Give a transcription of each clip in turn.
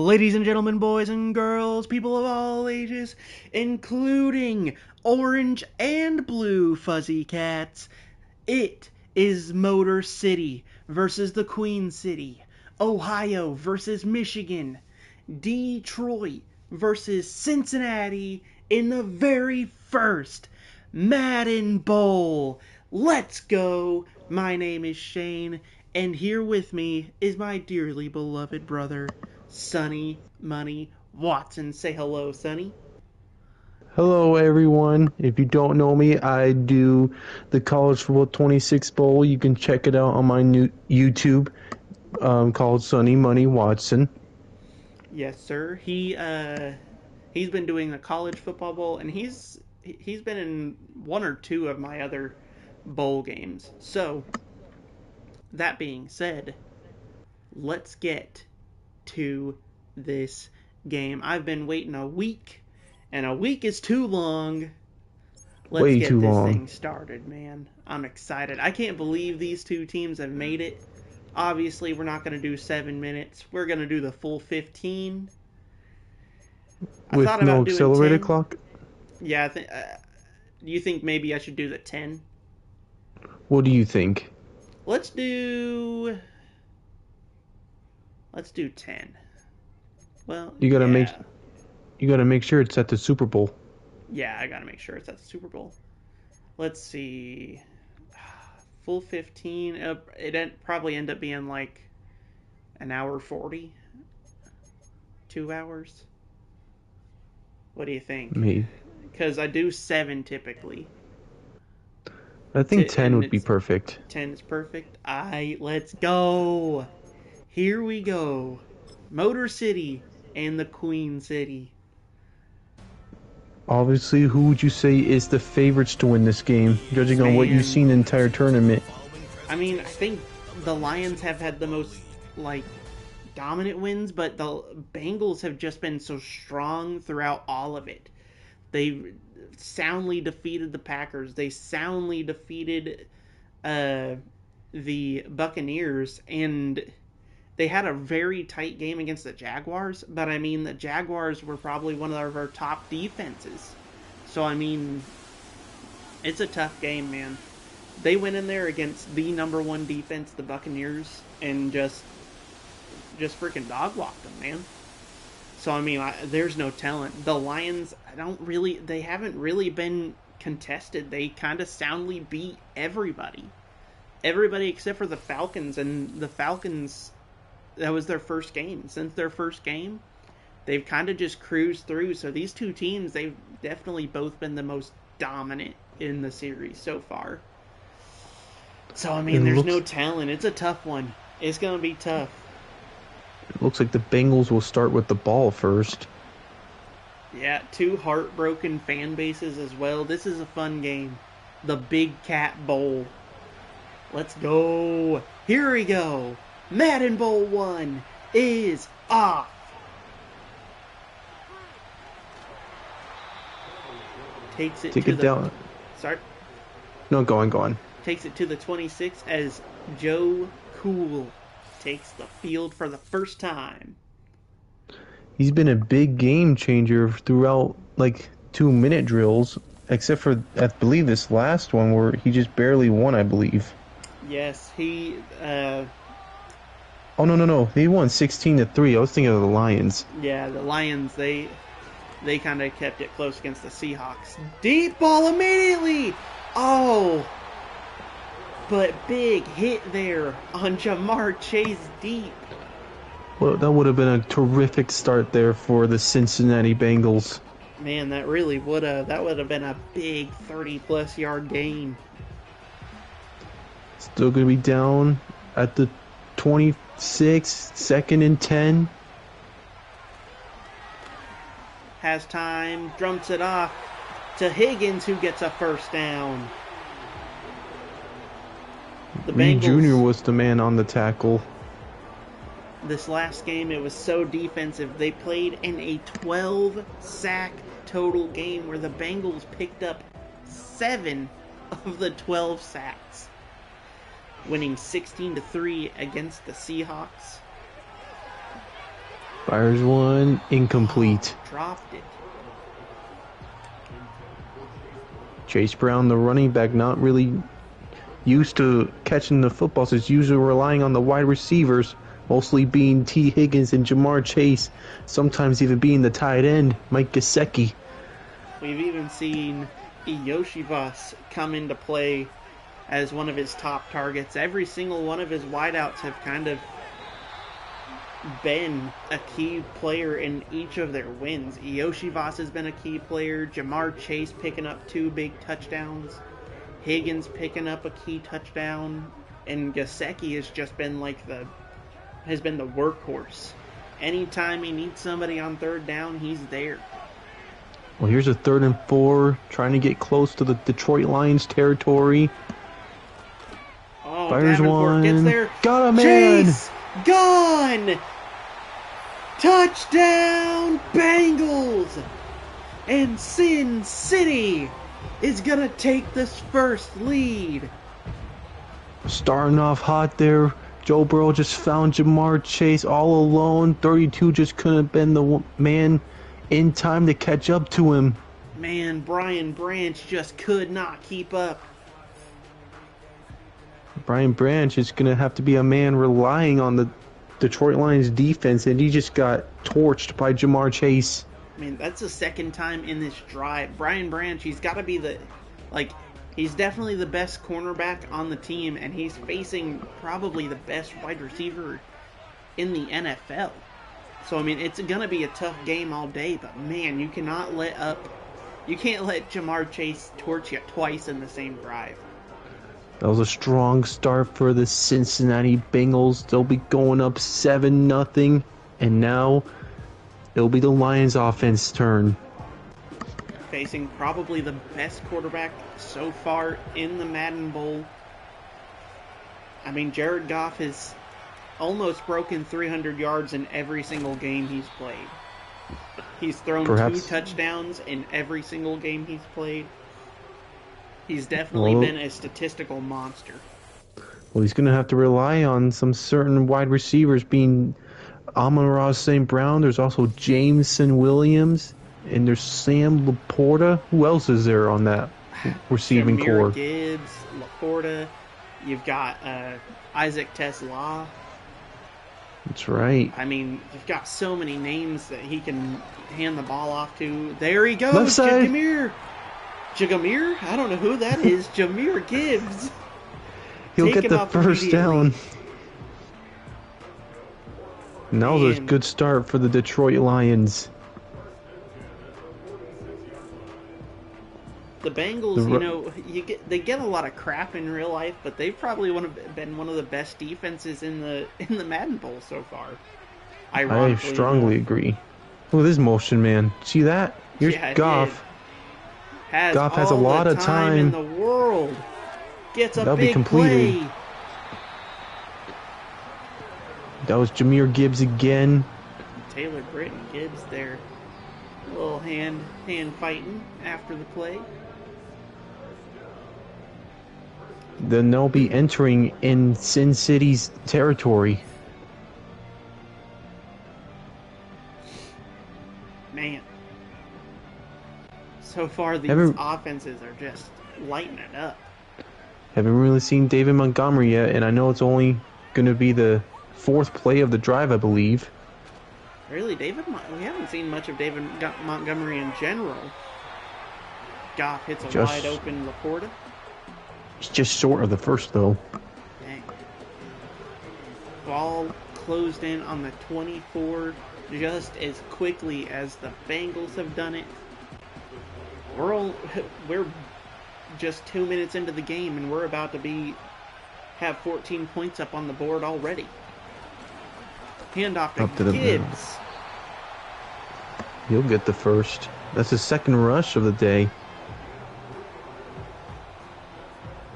Ladies and gentlemen, boys and girls, people of all ages, including orange and blue fuzzy cats, it is Motor City versus the Queen City, Ohio versus Michigan, Detroit versus Cincinnati in the very first Madden Bowl. Let's go! My name is Shane, and here with me is my dearly beloved brother, Sonny Money Watson. Say hello, Sonny. Hello, everyone. If you don't know me, I do the College Football 26 Bowl. You can check it out on my new YouTube called Sunny Money Watson. Yes, sir. He's been doing the college football bowl, and he's been in one or two of my other bowl games. So that being said, let's get to this game. I've been waiting a week, and a week is too long. Let's Way get too this long. thing started, man. I'm excited. I can't believe these two teams have made it. Obviously, we're not going to do 7 minutes. We're going to do the full 15. I With thought no about doing accelerator 10. clock. Yeah, do you think maybe I should do the 10? What do you think? Let's do let's do 10. Well, You gotta make yeah. you gotta make sure it's at the Super Bowl. Yeah, I got to make sure it's at the Super Bowl. Let's see. Full 15. Probably end up being like an hour 40. 2 hours. What do you think? Me, Because I do 7 typically. I think 10 And would be it's perfect. 10 is perfect. Let's go. Here we go. Motor City and the Queen City. Obviously, who would you say is the favorites to win this game, judging on what you've Man, seen the entire tournament? I mean, I think the Lions have had the most, like, dominant wins, but the Bengals have just been so strong throughout all of it. They soundly defeated the Packers. They soundly defeated the Buccaneers, and they had a very tight game against the Jaguars. But I mean, the Jaguars were probably one of our top defenses. So I mean, it's a tough game, man. They went in there against the number one defense, the Buccaneers, and just freaking dog walked them, man. So I mean, there's no telling. The Lions, they haven't really been contested. They kind of soundly beat everybody except for the Falcons, and the Falcons, that was their first game. Since their first game, they've kind of just cruised through. So these two teams, they've definitely both been the most dominant in the series so far. So I It mean, there's looks no telling. It's a tough one. It's gonna be tough. it looks like the Bengals will start with the ball first. Yeah, two heartbroken fan bases as well. This is a fun game. The Big Cat Bowl. Let's go. Here we go. Madden Bowl 1 is off. Takes it Take to it the down. Sorry. No, go on, go on. Takes it to the 26 as Joe Cool takes the field for the first time. He's been a big game changer throughout like 2 minute drills, except for I believe this last one where he just barely won, I believe. Yes, Oh no. He won 16-3. I was thinking of the Lions. yeah, the Lions, they kind of kept it close against the Seahawks. Deep ball immediately. Oh, but big hit there on Jamar Chase deep. Well, that would have been a terrific start there for the Cincinnati Bengals. Man, that would have been a big 30-plus yard gain. Still going to be down at the 26, second and 10. Has time, drumps it off to Higgins, who gets a first down. The Reed Jr. Bengals, was the man on the tackle. this last game, it was so defensive. They played in a 12-sack total game where the Bengals picked up 7 of the 12 sacks, winning 16-3 against the Seahawks. Fires one, incomplete. Oh, dropped it. Chase Brown, the running back, not really used to catching the footballs. He's usually relying on the wide receivers, mostly being T. Higgins and Jamar Chase, sometimes even being the tight end, Mike Gesicki. We've even seen Yoshivas come into play as one of his top targets. Every single one of his wideouts have kind of been a key player in each of their wins. Yoshivas has been a key player. Jamar Chase picking up 2 big touchdowns. Higgins picking up a key touchdown. And Gesicki has just been has been the workhorse. Anytime he needs somebody on third down, he's there. Well, here's a 3rd and 4, trying to get close to the Detroit Lions territory. Oh, Fires Davenport one. gets there. Got a man. Chase gone. Touchdown Bengals. And Sin City is going to take this first lead. Starting off hot there. Joe Burrow just found Jamar Chase all alone. 32 just couldn't have been the man in time to catch up to him. Man, Brian Branch just could not keep up. Brian Branch is going to have to be a man relying on the Detroit Lions defense, and he just got torched by Jamar Chase. I mean, that's the second time in this drive. Brian Branch, he's got to be he's definitely the best cornerback on the team, and he's facing probably the best wide receiver in the NFL. So, I mean, it's going to be a tough game all day, but man, you can't let Jamar Chase torch you twice in the same drive. That was a strong start for the Cincinnati Bengals. They'll be going up 7-0, and now it'll be the Lions' offense turn. Facing probably the best quarterback so far in the Madden Bowl. I mean, Jared Goff has almost broken 300 yards in every single game he's played. He's thrown 2 touchdowns in every single game he's played. He's definitely been a statistical monster. Well, he's going to have to rely on some certain wide receivers, being Amon-Ra St. Brown. There's also Jameson Williams, and there's Sam Laporta. Who else is there on that receiving core? Gibbs, Laporta. You've got Isaac Tesla. That's right. I mean, you've got so many names that he can hand the ball off to. There he goes, Left side. Jagamir? I don't know who that is. Jahmyr Gibbs. He'll get the first down. And that was a good start for the Detroit Lions. The Bengals, they get a lot of crap in real life, but they've probably been one of the best defenses in the Madden Bowl so far. I strongly agree. Look at this motion, man. See that? Here's Goff. Goff has a lot of time in the world. Gets a That'll big be completed. play. That was Jahmyr Gibbs again. Taylor Britt and Gibbs there. A little hand fighting after the play. Then they'll be entering in Sin City's territory. Man. So far, these offenses are just lighting it up. Haven't really seen David Montgomery yet, and I know it's only going to be the 4th play of the drive, I believe. Really, we haven't seen much of David Montgomery in general. Goff hits a wide open Laporta. It's just short of the first, though. Dang. Ball closed in on the 24 just as quickly as the Bengals have done it. We're just 2 minutes into the game, and we're about to have 14 points up on the board already. Handoff to Gibbs. He'll get the first. That's his 2nd rush of the day.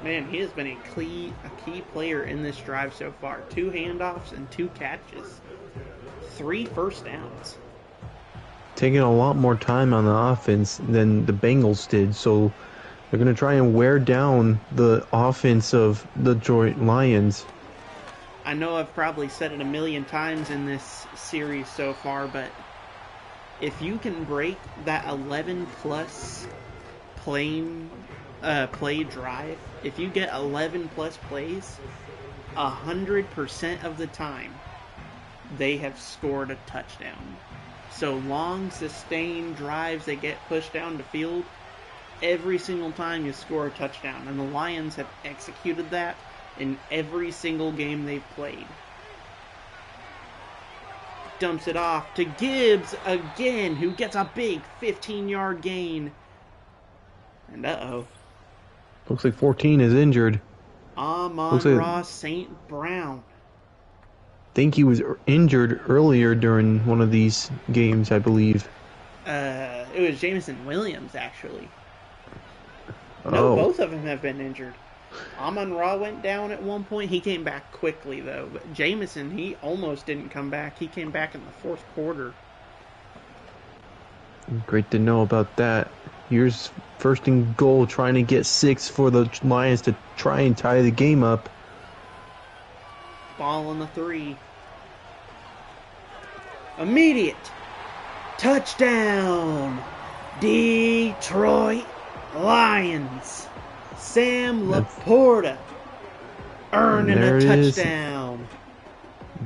Man, he has been a key player in this drive so far. 2 handoffs and 2 catches. 3 first downs. Taking a lot more time on the offense than the Bengals did, so they're going to try and wear down the offense of the Detroit Lions. I know I've probably said it a million times in this series so far, but if you can break that 11 plus play drive, if you get 11 plus plays, 100% of the time they have scored a touchdown. So long, sustained drives that get pushed down the field, every single time you score a touchdown. And the Lions have executed that in every single game they've played. Dumps it off to Gibbs again, who gets a big 15-yard gain. And Looks like 14 is injured. Amon-Ra St. Brown. Think he was injured earlier during one of these games, I believe. It was Jameson Williams, actually. Oh. No, both of them have been injured. Amon-Ra went down at one point. He came back quickly, though. But Jameson, he almost didn't come back. He came back in the fourth quarter. Great to know about that. Here's first and goal, trying to get 6 for the Lions to try and tie the game up. Ball on the 3. Immediate touchdown, Detroit Lions. Sam Laporta earning a touchdown.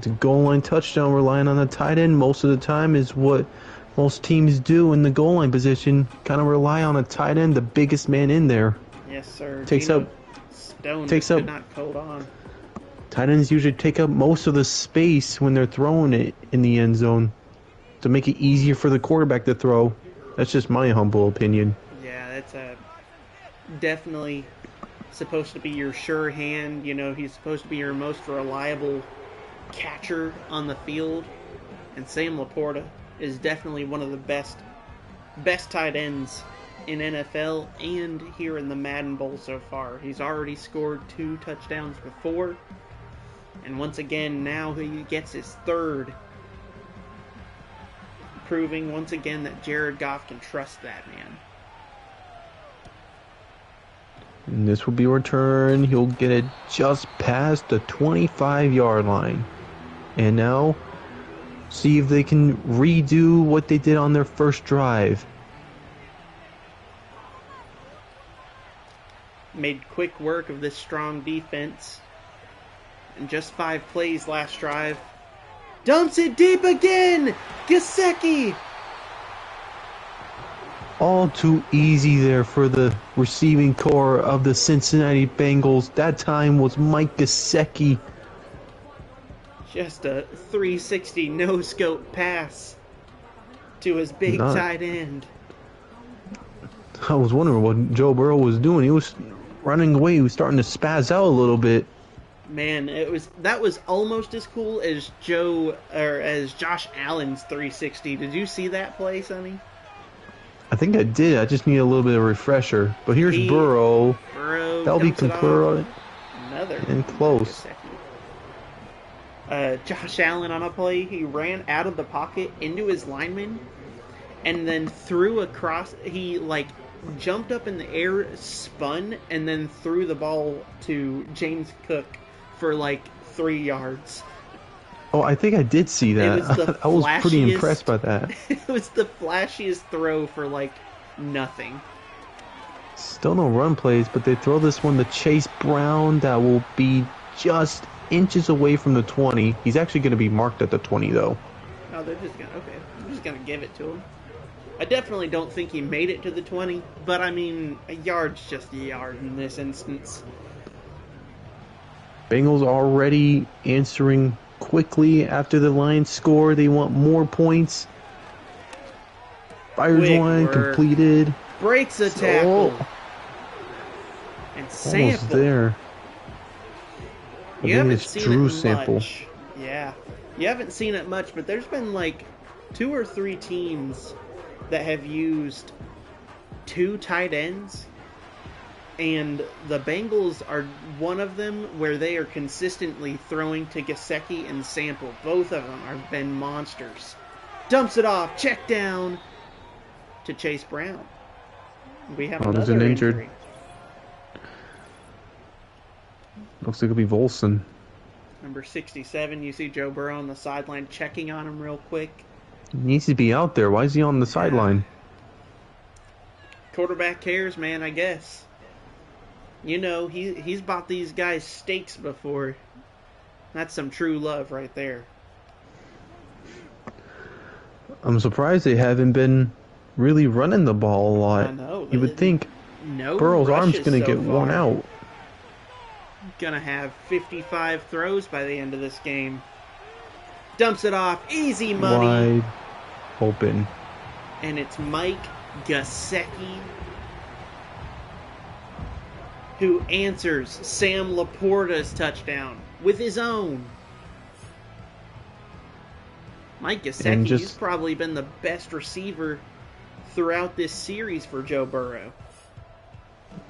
The goal line touchdown, relying on the tight end most of the time, is what most teams do in the goal line position. Kind of rely on a tight end, the biggest man in there. Yes, sir. Takes up. Could not hold on. Tight ends usually take up most of the space when they're throwing it in the end zone to make it easier for the quarterback to throw. That's just my humble opinion. Yeah, that's definitely supposed to be your sure hand. You know, he's supposed to be your most reliable catcher on the field. And Sam Laporta is definitely one of the best tight ends in NFL and here in the Madden Bowl so far. He's already scored 2 touchdowns before. And once again, now he gets his third. Proving once again that Jared Goff can trust that man. And this will be a return. He'll get it just past the 25-yard line. And now, see if they can redo what they did on their first drive. Made quick work of this strong defense. In just 5 plays last drive. Dumps it deep again! Gesicki! All too easy there for the receiving core of the Cincinnati Bengals. That time was Mike Gesicki. Just a 360 no-scope pass to his big tight end. I was wondering what Joe Burrow was doing. He was running away. He was starting to spaz out a little bit. Man, that was almost as cool as Josh Allen's 360. Did you see that play, Sonny? I think I did. I just need a little bit of a refresher. But here's Burrow. That'll be complete. Another and close. Josh Allen on a play, he ran out of the pocket into his lineman, and then threw across. He jumped up in the air, spun, and then threw the ball to James Cook for 3 yards. Oh, I think I did see that. I was pretty impressed by that. It was the flashiest throw for nothing. Still no run plays, but they throw this one to Chase Brown that will be just inches away from the 20. He's actually going to be marked at the 20 though. Oh, they're just gonna give it to him. I definitely don't think he made it to the 20, but I mean, a yard's just a yard in this instance. Bengals already answering quickly after the Lions score. They want more points. Fires one, completed. Breaks a tackle. And Sample. Almost there. You haven't seen it much. Yeah. You haven't seen it much, but there's been 2 or 3 teams that have used 2 tight ends, and the Bengals are one of them where they are consistently throwing to Gesicki and Sample. Both of them have been monsters. Dumps it off, check down to Chase Brown. We have another injured. injury. Looks like it'll be Volson. Number 67, you see Joe Burrow on the sideline checking on him real quick. He needs to be out there. Why is he on the sideline? Quarterback cares, man, I guess. You know, he's bought these guys steaks before. That's some true love right there. I'm surprised they haven't been really running the ball a lot. I know. You would think no Burrow's arm's going to so get worn far. out. Gonna have 55 throws by the end of this game. Dumps it off. Easy money. Wide open. And it's Mike Gesicki who answers Sam Laporta's touchdown with his own. Mike Gesicki has probably been the best receiver throughout this series for Joe Burrow.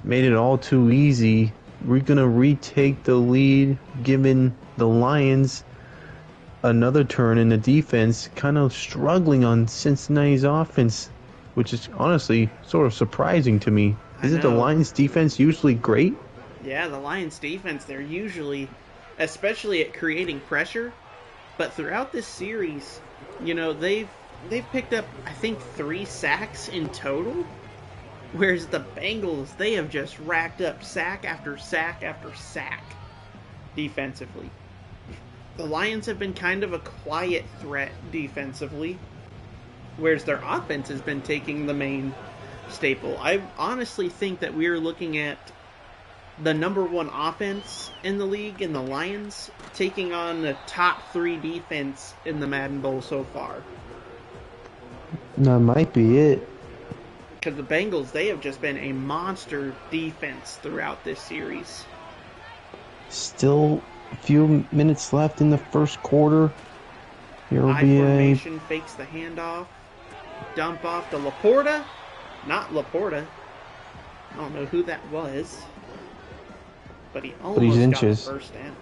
Made it all too easy. We're going to retake the lead, giving the Lions another turn in the defense, kind of struggling on Cincinnati's offense, which is honestly sort of surprising to me. Isn't the Lions defense usually great? Yeah, the Lions defense, they're usually, especially at creating pressure, but throughout this series, you know, they've picked up, I think, 3 sacks in total. Whereas the Bengals, they have just racked up sack after sack after sack defensively. The Lions have been kind of a quiet threat defensively, whereas their offense has been taking the main staple. I honestly think that we are looking at the number 1 offense in the league in the Lions taking on the top 3 defense in the Madden Bowl so far. That might be it. Because the Bengals, they have just been a monster defense throughout this series. Still a few minutes left in the first quarter. Here will be formation, fakes the handoff. Dump off to Laporta. Not Laporta. I don't know who that was. But he almost got the first down.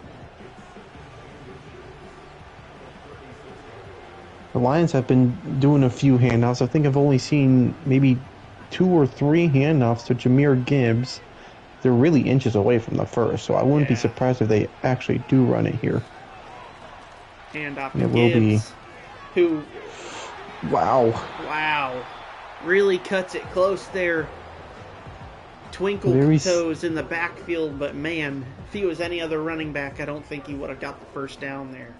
The Lions have been doing a few handoffs. I think I've only seen maybe 2 or 3 handoffs to Jahmyr Gibbs. They're really inches away from the first, so I wouldn't be surprised if they actually do run it here. Handoff to Gibbs, who... Wow. Really cuts it close there. Twinkle toes in the backfield, but man, if he was any other running back, I don't think he would have got the first down there.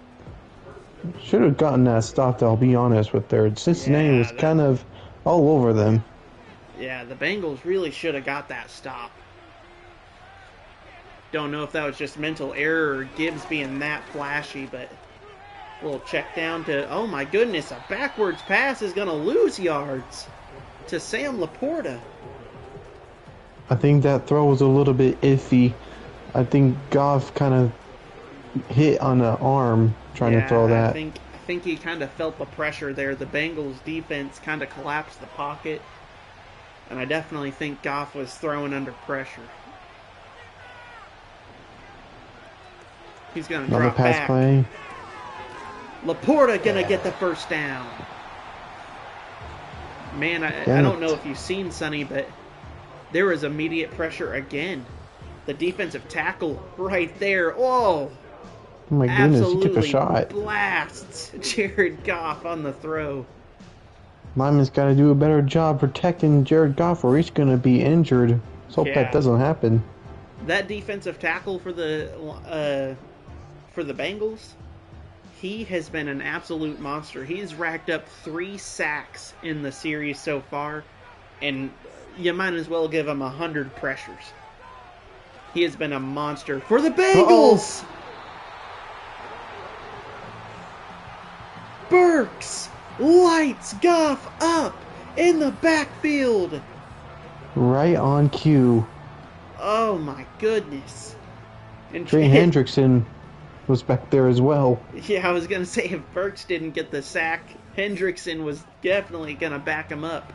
Should have gotten that stop, I'll be honest with there. Cincinnati was kind of all over them. Yeah, the Bengals really should have got that stop. Don't know if that was just mental error or Gibbs being that flashy, but a little check down to, oh my goodness, a backwards pass is going to lose yards to Sam Laporta. I think that throw was a little bit iffy. I think Goff kind of hit on the arm trying to throw that. I think he kind of felt the pressure there. The Bengals defense kind of collapsed the pocket. And I definitely think Goff was throwing under pressure. He's going to drop back. Play. Laporta going to get the first down. Man, I don't know if you've seen Sonny, but there was immediate pressure again. The defensive tackle right there. Oh my goodness, he took a shot. Blasts Jared Goff on the throw. Lyman's got to do a better job protecting Jared Goff or he's going to be injured. Let's hope that doesn't happen. That defensive tackle for the Bengals, he has been an absolute monster. He's racked up 3 sacks in the series so far, and you might as well give him 100 pressures. He has been a monster for the Bengals. Burks lights Goff up in the backfield. Right on cue. Oh my goodness. And Trey Hendrickson was back there as well. Yeah, I was going to say if Burks didn't get the sack, Hendrickson was definitely going to back him up.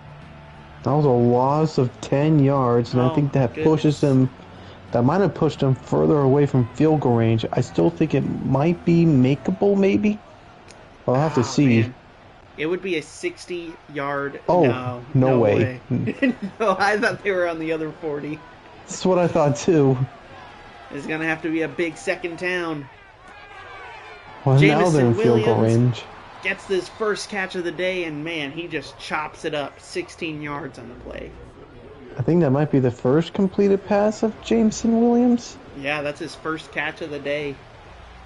That was a loss of 10 yards, and I think that pushes him. That might have pushed him further away from field goal range. I still think it might be makeable, maybe. I'll have to see. Man. It would be a 60-yard. Oh, no way. No, I thought they were on the other 40. That's what I thought too. It's going to have to be a big second down. Well, now they're in Jamison field goal Williams range. gets this first catch of the day, and man, he just chops it up 16 yards on the play. I think that might be the first completed pass of Jameson Williams. Yeah, that's his first catch of the day.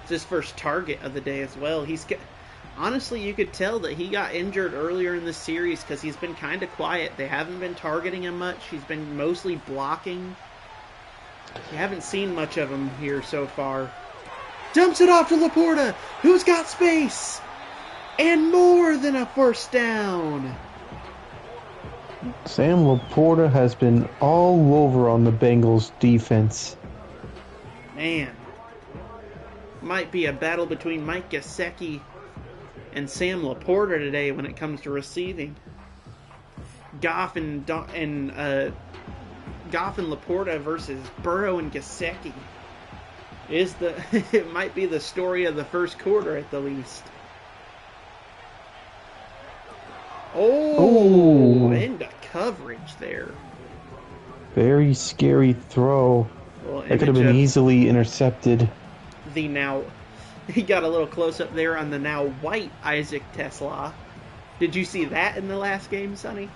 It's his first target of the day as well. Honestly, you could tell that he got injured earlier in the series because he's been kind of quiet. They haven't been targeting him much. He's been mostly blocking. You haven't seen much of him here so far. Dumps it off to Laporta, who's got space. And more than a first down. Sam Laporta has been all over on the Bengals defense. Man. Might be a battle between Mike Gesicki and Sam Laporta today when it comes to receiving. Goff and Laporta versus Burrow and Gesicki it might be the story of the first quarter at the least. Into coverage there. Very scary throw. Well, that could have been easily intercepted. He got a little close up there on the now white Isaac Tesla. Did you see that in the last game, Sonny?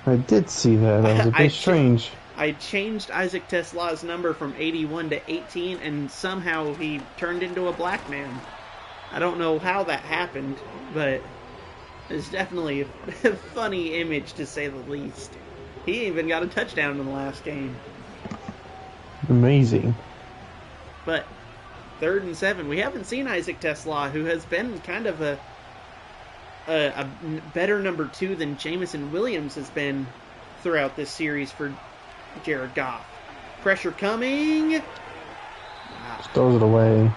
I did see that. That was a bit strange. I changed Isaac Tesla's number from 81 to 18, and somehow he turned into a black man. I don't know how that happened, but it's definitely a funny image to say the least. He even got a touchdown in the last game. Amazing. But 3rd and 7. We haven't seen Isaac Tesla, who has been kind of a better number 2 than Jamison Williams has been throughout this series for Jared Goff. Pressure coming. Just throws it away.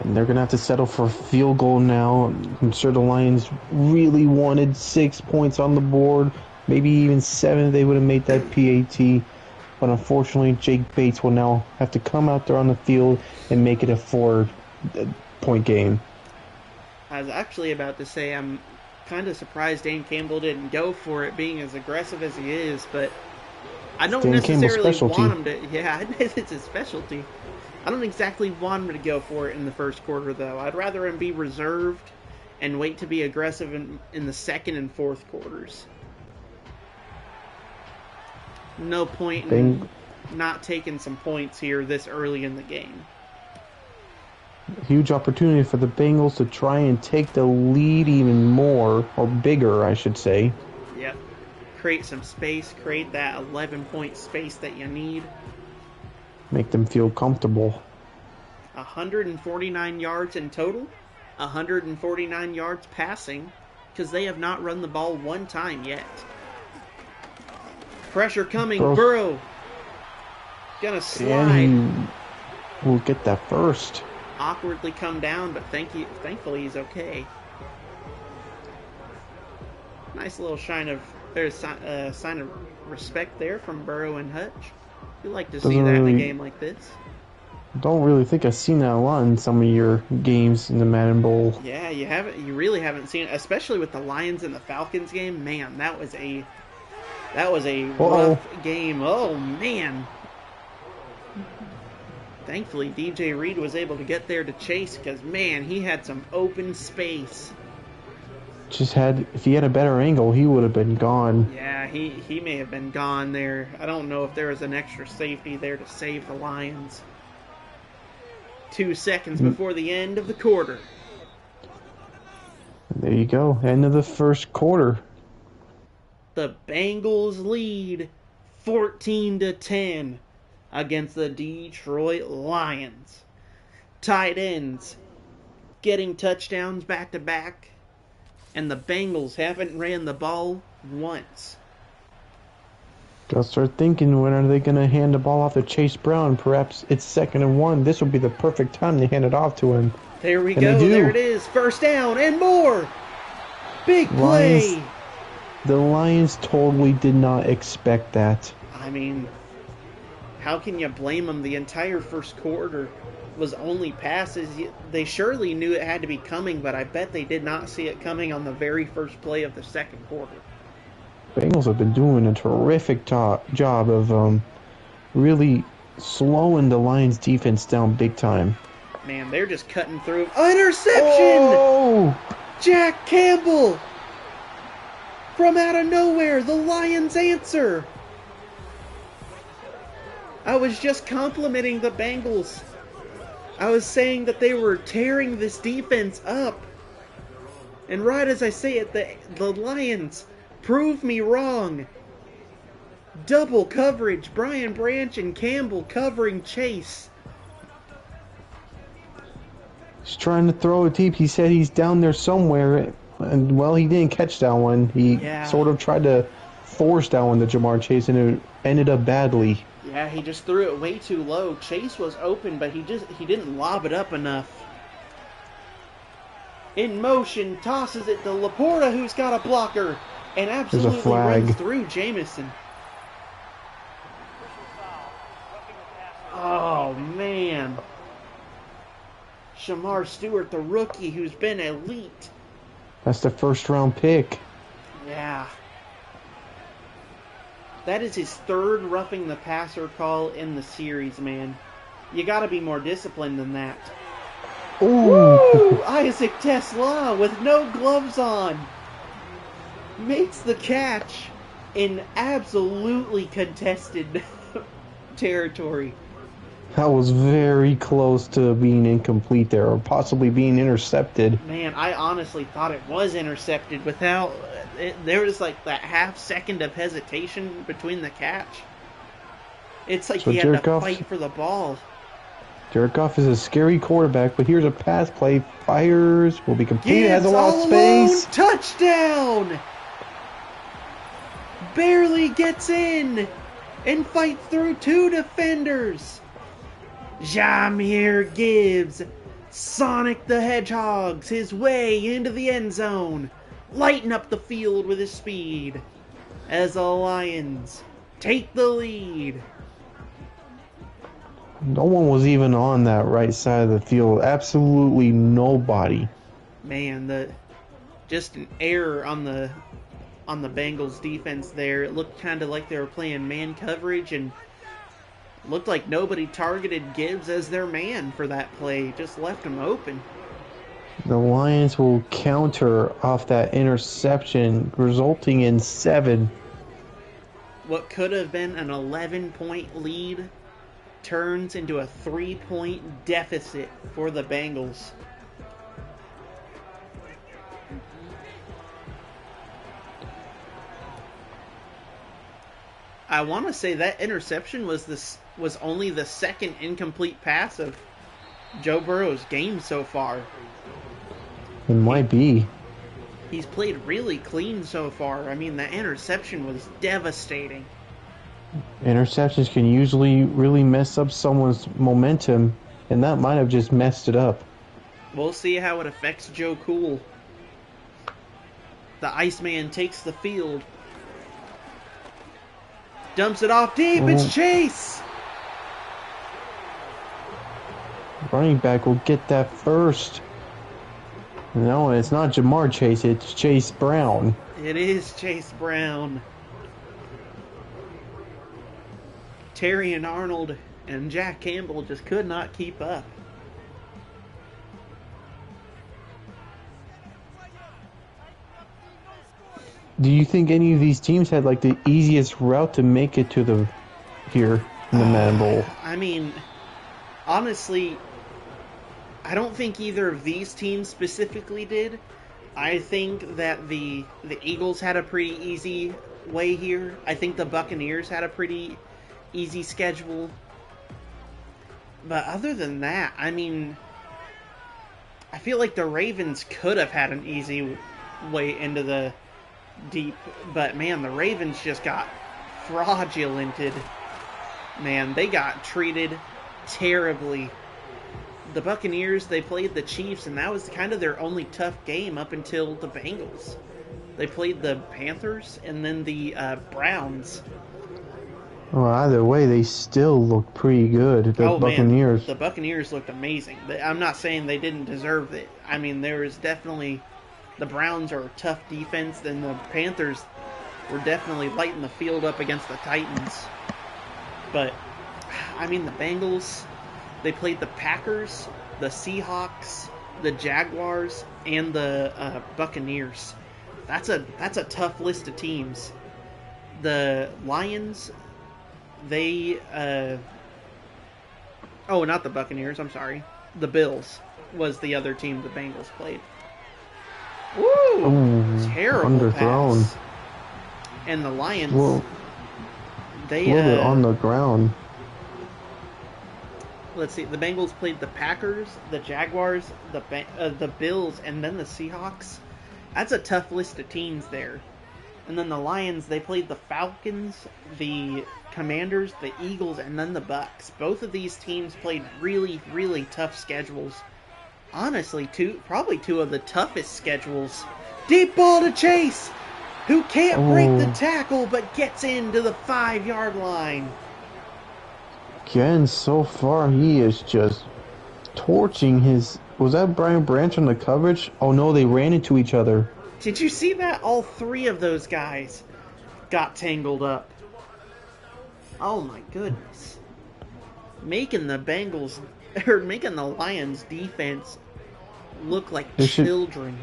And they're going to have to settle for a field goal now. I'm sure the Lions really wanted 6 points on the board. Maybe even 7 if they would have made that PAT. But unfortunately, Jake Bates will now have to come out there on the field and make it a 4-point game. I was actually about to say I'm kind of surprised Dan Campbell didn't go for it, being as aggressive as he is, but I don't necessarily want him to. Yeah, it's his specialty. I don't exactly want him to go for it in the first quarter, though. I'd rather him be reserved and wait to be aggressive in the second and fourth quarters. No point in not taking some points here this early in the game. Huge opportunity for the Bengals to try and take the lead even more, or bigger, I should say. Yep. Create some space, create that 11-point space that you need. Make them feel comfortable. 149 yards in total, 149 yards passing, because they have not run the ball one time yet. Pressure coming, Burrow. Gonna slide. And we'll get that first. Awkwardly come down, but thankfully he's okay. Nice little sign of respect there from Burrow and Hutch. You like to see that in a game like this. Don't really think I've seen that a lot in some of your games in the Madden Bowl. Yeah, you haven't. You really haven't seen it, especially with the Lions and the Falcons game. Man, that was a rough game. Oh man. Thankfully, DJ Reed was able to get there to chase because, man, he had some open space. If he had a better angle, he would have been gone. Yeah, he may have been gone there. I don't know if there was an extra safety there to save the Lions. 2 seconds before the end of the quarter. There you go, end of the first quarter. The Bengals lead 14-10 against the Detroit Lions. Tight ends getting touchdowns back to back, and the Bengals haven't ran the ball once. Gotta start thinking, when are they going to hand the ball off to Chase Brown? Perhaps it's 2nd and 1. This would be the perfect time to hand it off to him. There we go. There it is. First down and more. Big play. The Lions totally did not expect that. I mean, how can you blame them? The entire first quarter was only passes. They surely knew it had to be coming, but I bet they did not see it coming on the very first play of the second quarter. Bengals have been doing a terrific job of really slowing the Lions defense down big time. Man, they're just cutting through. Interception! Oh! Jack Campbell! From out of nowhere, the Lions answer. I was just complimenting the Bengals. I was saying that they were tearing this defense up. And right as I say it, the Lions prove me wrong. Double coverage, Brian Branch and Campbell covering Chase. He's trying to throw it deep. He said he's down there somewhere. And, well, he didn't catch that one. He sort of tried to force that one to Jamar Chase, and it ended up badly. Yeah, he just threw it way too low. Chase was open, but he didn't lob it up enough. In motion, tosses it to Laporta, who's got a blocker, and absolutely runs through Jamison. Oh, man. Shamar Stewart, the rookie, who's been elite. That's the first-round pick. Yeah. That is his third roughing the passer call in the series, man. You got to be more disciplined than that. Ooh. Woo! Isaac Tesla with no gloves on makes the catch in absolutely contested territory. That was very close to being incomplete there, or possibly being intercepted. Man, I honestly thought it was intercepted without... there was like that half second of hesitation between the catch. It's like he had to fight for the ball. Jared Goff is a scary quarterback, but here's a pass play. Fires, will be completed, has a lot of space. Touchdown! Barely gets in and fights through two defenders. Jahmyr Gibbs, Sonic the Hedgehog's his way into the end zone, lighting up the field with his speed as the Lions take the lead. No one was even on that right side of the field. Absolutely nobody. Man, just an error on the Bengals defense there. It looked kind of like they were playing man coverage, and looked like nobody targeted Gibbs as their man for that play. Just left him open. The Lions will counter off that interception, resulting in 7. What could have been an 11-point lead turns into a 3-point deficit for the Bengals. I want to say that interception was only the second incomplete pass of Joe Burrow's game so far. It might be. He's played really clean so far. I mean, that interception was devastating. Interceptions can usually really mess up someone's momentum, and that might have just messed it up. We'll see how it affects Joe Cool. The Iceman takes the field. Dumps it off deep. It's Chase. Running back will get that first. No, it's not Jamar Chase. It's Chase Brown. It is Chase Brown. Terry and Arnold and Jack Campbell just could not keep up. Do you think any of these teams had like the easiest route to make it to the here in the Madden Bowl? I mean, honestly, I don't think either of these teams specifically did. I think that the Eagles had a pretty easy way here. I think the Buccaneers had a pretty easy schedule. But other than that, I mean, I feel like the Ravens could have had an easy way into the deep, but man, the Ravens just got fraudulented. Man, they got treated terribly. The Buccaneers, they played the Chiefs, and that was kind of their only tough game up until the Bengals. They played the Panthers and then the Browns. Well, either way, they still look pretty good. The Buccaneers. Man, the Buccaneers looked amazing. I'm not saying they didn't deserve it. I mean, there was definitely... The Browns are a tough defense, and the Panthers were definitely lighting the field up against the Titans. But, I mean, the Bengals, they played the Packers, the Seahawks, the Jaguars, and the Buccaneers. That's a tough list of teams. The Lions, they oh, not the Buccaneers, I'm sorry. The Bills was the other team the Bengals played. Woo! Ooh, Terrible underthrown. pass. And the Lions, Well, they a little bit on the ground. let's see. The Bengals played the Packers, the Jaguars, the Bills, and then the Seahawks. That's a tough list of teams there. And then the Lions, they played the Falcons, the Commanders, the Eagles, and then the Bucks. Both of these teams played really, really tough schedules. Honestly, probably two of the toughest schedules. Deep ball to Chase, who can't break the tackle but gets into the 5-yard line. Again, so far he is just torching his... Was that Brian Branch on the coverage? Oh no, they ran into each other. Did you see that? All three of those guys got tangled up. Oh my goodness. Making the Lions defense look like children.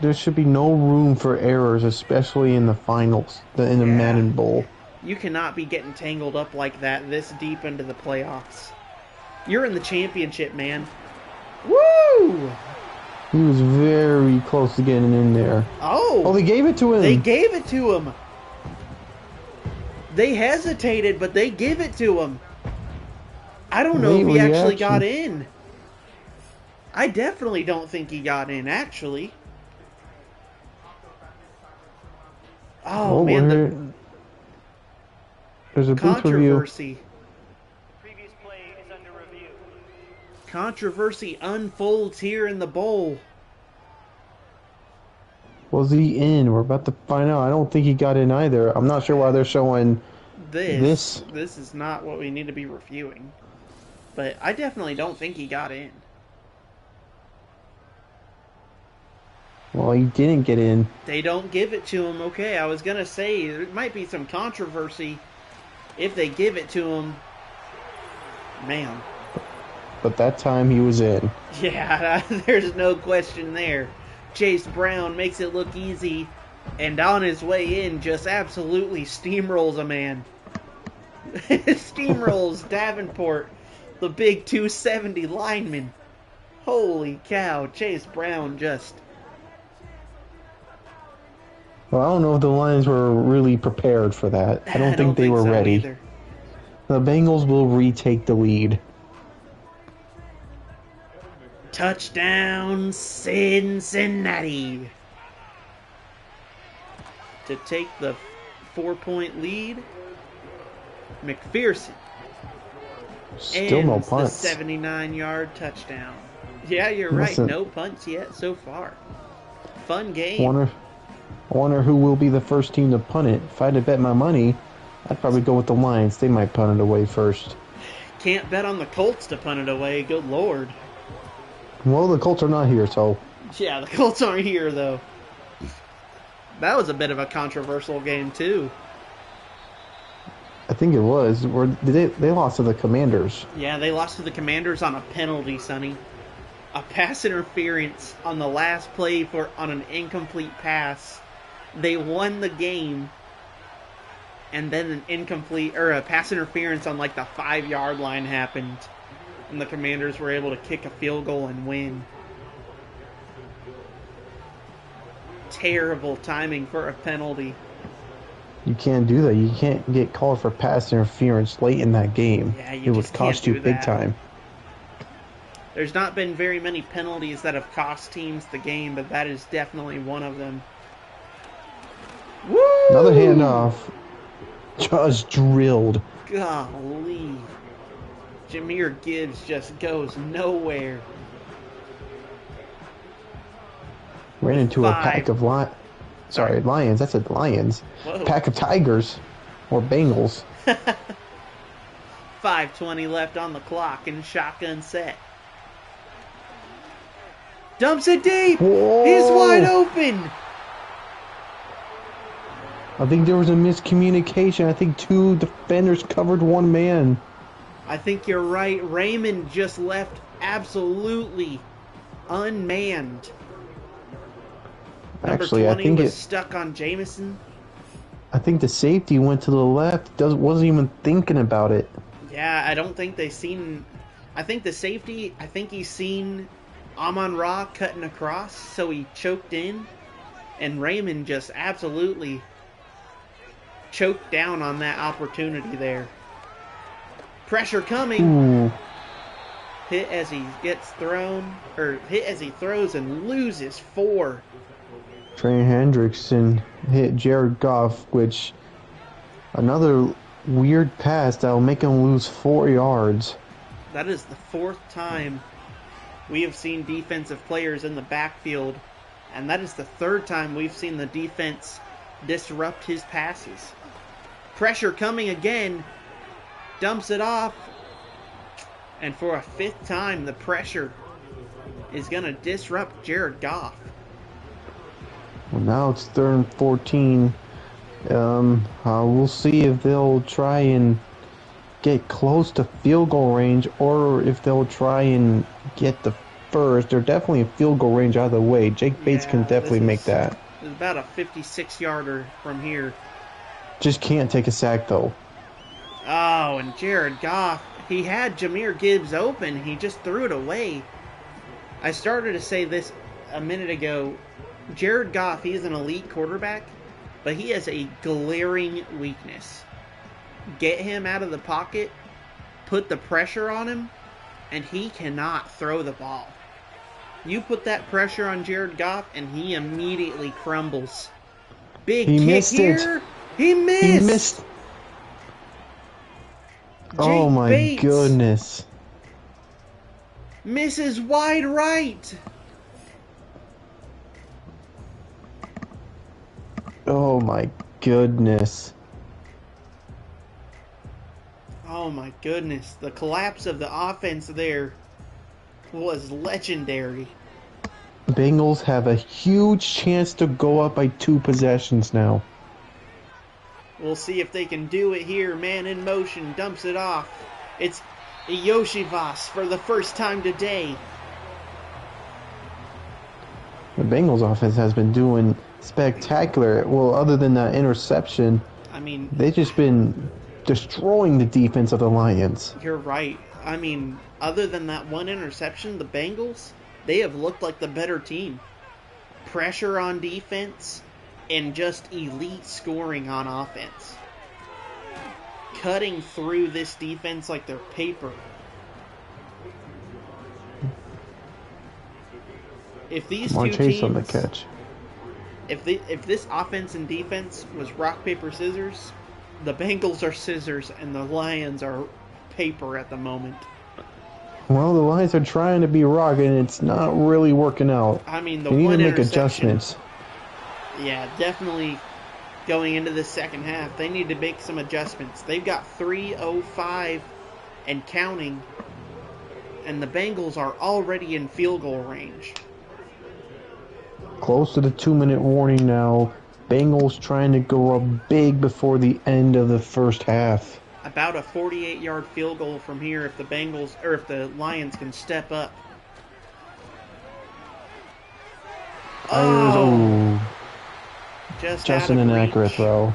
There should be no room for errors, especially in the finals, in the Madden Bowl. You cannot be getting tangled up like that this deep into the playoffs. You're in the championship, man. Woo! He was very close to getting in there. Oh, they gave it to him. They gave it to him. They hesitated, but they give it to him. I don't know if he actually got in. I definitely don't think he got in, actually. Oh man, there's a controversy. Previous play is under review. Controversy unfolds here in the bowl. Was he in? We're about to find out. I don't think he got in either. I'm not sure why they're showing this. This is not what we need to be reviewing. But I definitely don't think he got in. Well, he didn't get in. They don't give it to him. Okay, I was going to say, there might be some controversy if they give it to him. Man. But that time he was in. Yeah, there's no question there. Chase Brown makes it look easy, and on his way in, just absolutely steamrolls a man. Steamrolls Davenport, the big 270 lineman. Holy cow, Chase Brown just... Well, I don't know if the Lions were really prepared for that. I don't think they were ready. Either. The Bengals will retake the lead. Touchdown, Cincinnati. To take the 4-point lead, McPherson. Still no punts. The 79-yard touchdown. Yeah, you're right. No punts yet so far. Fun game. I wonder who will be the first team to punt it. If I had to bet my money, I'd probably go with the Lions. They might punt it away first. Can't bet on the Colts to punt it away. Good Lord. Well, the Colts are not here, so... Yeah, the Colts aren't here, though. That was a bit of a controversial game, too. I think it was. They lost to the Commanders. Yeah, they lost to the Commanders on a penalty, Sonny. A pass interference on the last play on an incomplete pass. They won the game, and then a pass interference on like the 5-yard line happened, and the Commanders were able to kick a field goal and win. Terrible timing for a penalty. You can't do that. You can't get called for pass interference late in that game. Yeah, it would cost you big time. There's not been very many penalties that have cost teams the game, but that is definitely one of them. Woo! Another handoff. Just drilled. Golly. Jahmyr Gibbs just goes nowhere. Ran into a pack of lions. I said lions. Whoa. Pack of tigers. Or Bengals. 5:20 left on the clock and shotgun set. Dumps it deep. Whoa. He's wide open. I think there was a miscommunication. I think 2 defenders covered 1 man. I think you're right. Raymond just left absolutely unmanned. Number Actually, 20 was stuck on Jameson. I think the safety went to the left. Wasn't even thinking about it. Yeah, I don't think they seen. I think the safety. I think he's seen Amon Ra cutting across, so he choked in, and Raymond just absolutely choked down on that opportunity there. Pressure coming. Ooh. Hit as he gets thrown, or hit as he throws and loses 4. Trey Hendrickson hit Jared Goff, which another weird pass that'll make him lose 4 yards. That is the 4th time we have seen defensive players in the backfield, and that is the 3rd time we've seen the defense disrupt his passes. Pressure coming again, dumps it off, and for a 5th time, the pressure is going to disrupt Jared Goff. Well, now it's 3rd and 14. We'll see if they'll try and get close to field goal range, or if they'll try and get the first. They're definitely a field goal range either way. Jake Bates can definitely make that. It's about a 56-yarder from here. Just can't take a sack, though. Oh, and Jared Goff, he had Jahmyr Gibbs open. He just threw it away. I started to say this a minute ago. Jared Goff, he is an elite quarterback, but he has a glaring weakness. Get him out of the pocket, put the pressure on him, and he cannot throw the ball. You put that pressure on Jared Goff, and he immediately crumbles. Big kick here. He missed. Oh my Bates goodness. misses wide right. Oh my goodness. Oh my goodness. The collapse of the offense there was legendary. Bengals have a huge chance to go up by 2 possessions now. We'll see if they can do it here. Man in motion, dumps it off. It's Yoshivas for the first time today. The Bengals offense has been doing spectacular. Well, other than that interception, I mean, they've just been destroying the defense of the Lions. You're right. I mean, other than that one interception, the Bengals, they have looked like the better team. Pressure on defense and just elite scoring on offense. Cutting through this defense like they're paper. If these two Chase teams, on the catch. If this offense and defense was rock, paper, scissors, the Bengals are scissors and the Lions are paper at the moment. Well, the Lions are trying to be rock, and it's not really working out. I mean, they need to make adjustments. Yeah, definitely going into the second half, they need to make some adjustments. They've got 3:05 and counting, and the Bengals are already in field goal range. Close to the 2-minute warning now. Bengals trying to go up big before the end of the first half. About a 48-yard field goal from here if the Lions can step up. Oh! Just an inaccurate throw.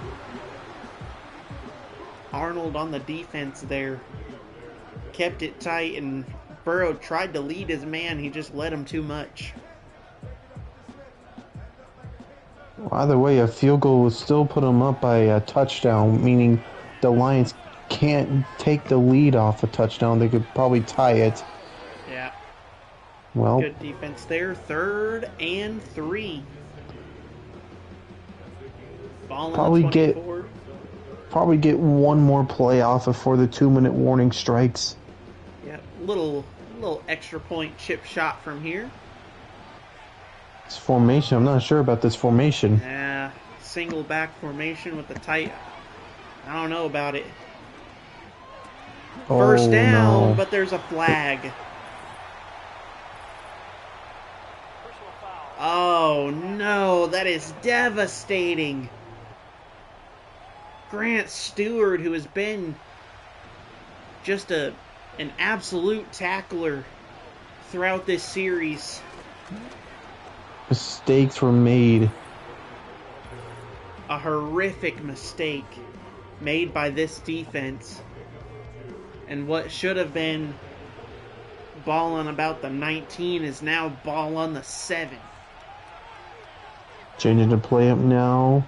Arnold on the defense there. Kept it tight, and Burrow tried to lead his man. He just let him too much. Either way, a field goal would still put them up by a touchdown, meaning the Lions can't take the lead off a touchdown. They could probably tie it. Yeah. Well, good defense there. 3rd and 3. Ball on the 24. Probably get one more play off before the 2-minute warning strikes. Yeah, little extra point chip shot from here. This formation, I'm not sure about this formation. Yeah, single back formation with the tight. I don't know about it. First down, no. but there's a flag. Oh no, that is devastating. Grant Stewart, who has been just an absolute tackler throughout this series. Mistakes were made. A horrific mistake made by this defense. And what should have been ball on about the 19 is now ball on the 7. Changing the play up now.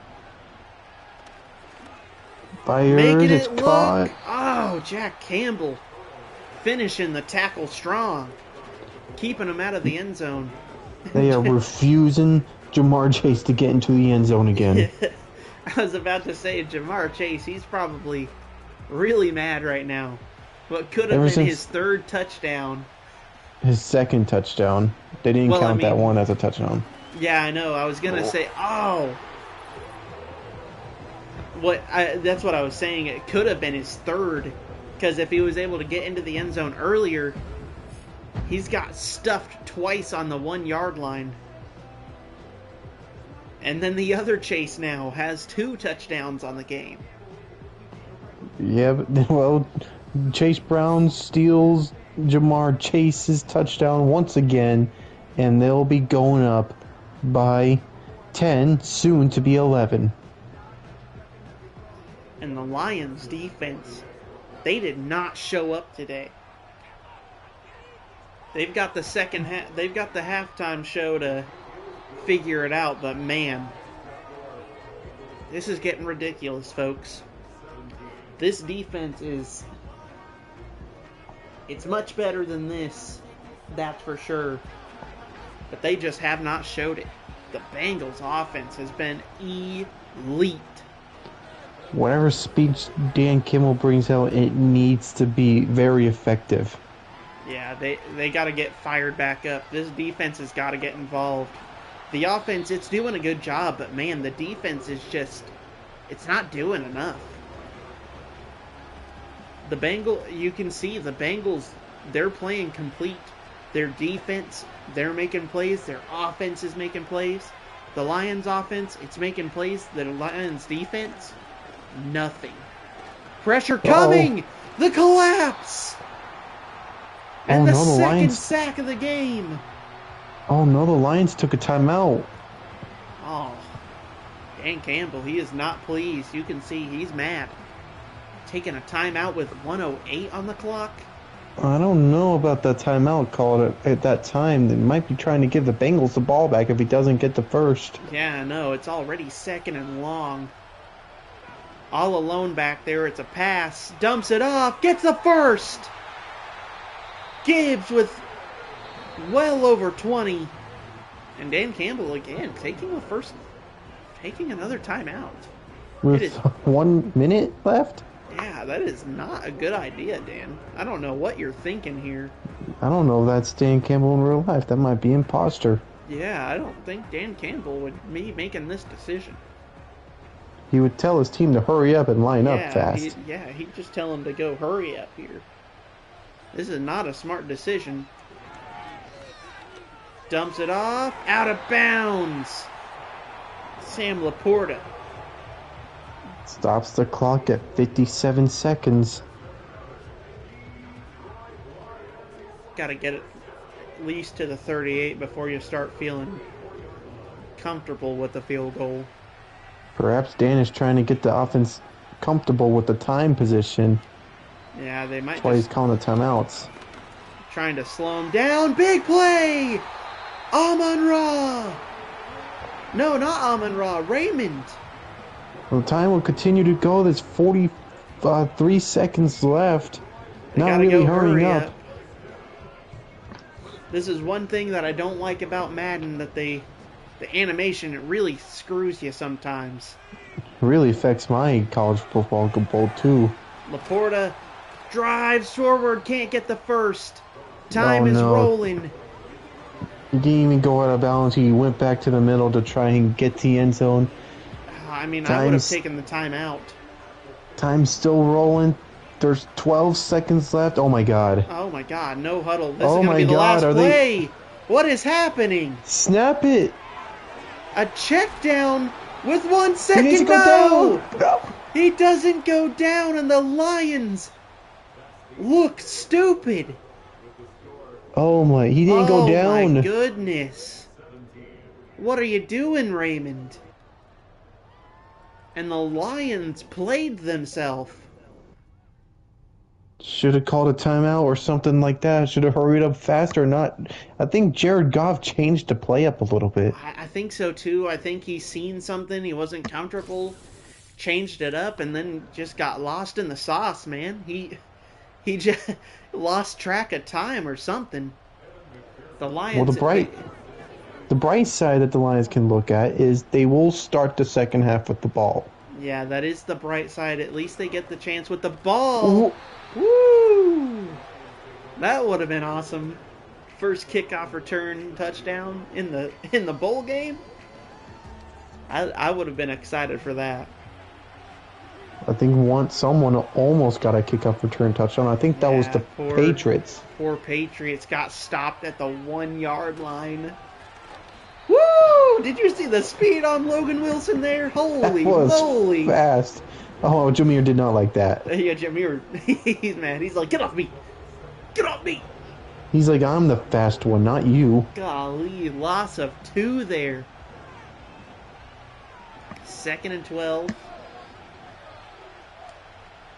Fires, Making it's it caught. look. Oh, Jack Campbell finishing the tackle strong. Keeping him out of the end zone. They are refusing Jamar Chase to get into the end zone again. I was about to say, Jamar Chase, he's probably really mad right now. What could have been his third touchdown. His second touchdown. They didn't count that one as a touchdown. Yeah, I know. I was going to say, that's what I was saying. It could have been his third. Because if he was able to get into the end zone earlier, he's got stuffed twice on the 1 yard line. And then the other Chase now has 2 touchdowns on the game. Yeah, but, well, Chase Brown steals Jamar Chase's touchdown once again, and they'll be going up by 10, soon to be 11. And the Lions defense, they did not show up today. They've got the they've got the halftime show to figure it out, but man, this is getting ridiculous, folks. This defense it's much better than this, that's for sure. But they just have not showed it. The Bengals offense has been elite. Whatever speech Dan Kimmel brings out, it needs to be very effective. Yeah, they got to get fired back up. This defense has got to get involved. The offense, it's doing a good job, but man, the defense is just, it's not doing enough. You can see the Bengals, they're playing complete. Their defense, they're making plays. Their offense is making plays. The Lions offense, it's making plays. The Lions defense, nothing. Pressure coming! The collapse! And the second sack of the game. Oh no, the Lions took a timeout. Oh, Dan Campbell, he is not pleased. You can see he's mad. Taking a timeout with 1:08 on the clock. I don't know about that timeout called at that time. They might be trying to give the Bengals the ball back if he doesn't get the first. Yeah, I know. It's already second and long. All alone back there. It's a pass. Dumps it off. Gets the first. Gibbs with well over 20. And Dan Campbell again taking another timeout. With 1 minute left? Yeah, that is not a good idea, Dan. I don't know what you're thinking here. I don't know if that's Dan Campbell in real life. That might be imposter. Yeah, I don't think Dan Campbell would be making this decision. He would tell his team to hurry up and line up fast. He'd just tell them to go hurry up here. This is not a smart decision. Dumps it off. Out of bounds. Sam Laporta. Stops the clock at 57 seconds. Got to get it at least to the 38 before you start feeling comfortable with the field goal. Perhaps Dan is trying to get the offense comfortable with the time position. Yeah, they might. That's why he's calling the timeouts. Trying to slow him down. Big play! Amon-Ra! No, not Amon-Ra. Raymond. Well, the time will continue to go. There's 43 seconds left. Not really hurrying up. This is one thing that I don't like about Madden, that the animation, it really screws you sometimes. It really affects my college football goal too. Laporta drives forward, can't get the first. Time is rolling. He didn't even go out of bounds. He went back to the middle to try and get the end zone. I mean, I would have taken the timeout. Time's still rolling. There's 12 seconds left. Oh my god. Oh my god, no huddle. This is going to be the last play. What is happening? Snap it. A check down with 1 second. No! He doesn't go down, and the Lions look stupid. Oh my, he didn't go Oh my down. goodness. What are you doing, Raymond? And the Lions played themselves. Should have called a timeout or something like that. Should have hurried up faster. Not. I think Jared Goff changed the play up a little bit. I think so too. I think he's seen something. He wasn't comfortable, changed it up, and then just got lost in the sauce, man. He just lost track of time or something. The Well, Lions, the bright side that the Lions can look at is they will start the second half with the ball. yeah, that is the bright side. At least they get the chance with the ball. Ooh, Woo! That would have been awesome. First kickoff return touchdown in the bowl game. I would have been excited for that. I think someone almost got a kickoff return touchdown. I think that was Yeah, the Patriots. Poor Patriots got stopped at the 1 yard line. Woo! Did you see the speed on Logan Wilson there? Holy That was moly! fast. Oh, Jameer did not like that. Yeah, Jameer, he's mad. He's like, get off me! Get off me! He's like, I'm the fast one, not you. Golly, loss of 2 there. 2nd and 12.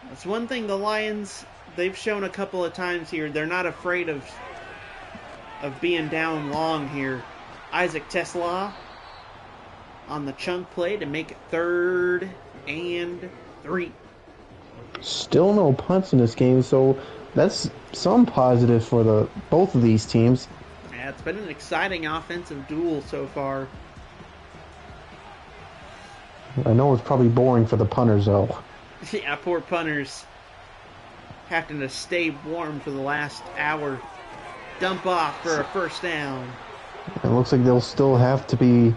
That's one thing the Lions, they've shown a couple of times here. They're not afraid of being down long here. Isaac Tesla on the chunk play to make it 3rd and 3. Still no punts in this game, so that's some positive for both of these teams. Yeah, it's been an exciting offensive duel so far. I know it's probably boring for the punters, though. Yeah, poor punters having to stay warm for the last hour. Dump off for a first down. It looks like they'll still have to be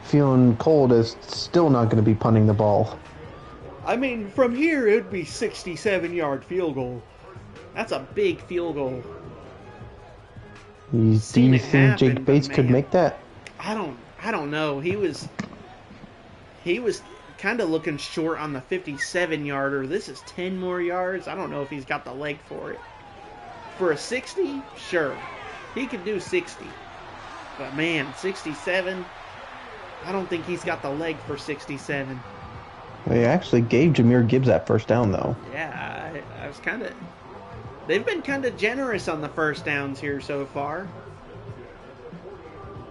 feeling cold as still not going to be punting the ball. I mean, from here, it would be 67-yard field goal. That's a big field goal. Do you think Jake Bates could make that? I don't know. He was kind of looking short on the 57-yarder. This is 10 more yards. I don't know if he's got the leg for it. For a 60, sure. He could do 60. But man, 67, I don't think he's got the leg for 67. They actually gave Jahmyr Gibbs that first down, though. Yeah, I was kind of... They've been kind of generous on the first downs here so far.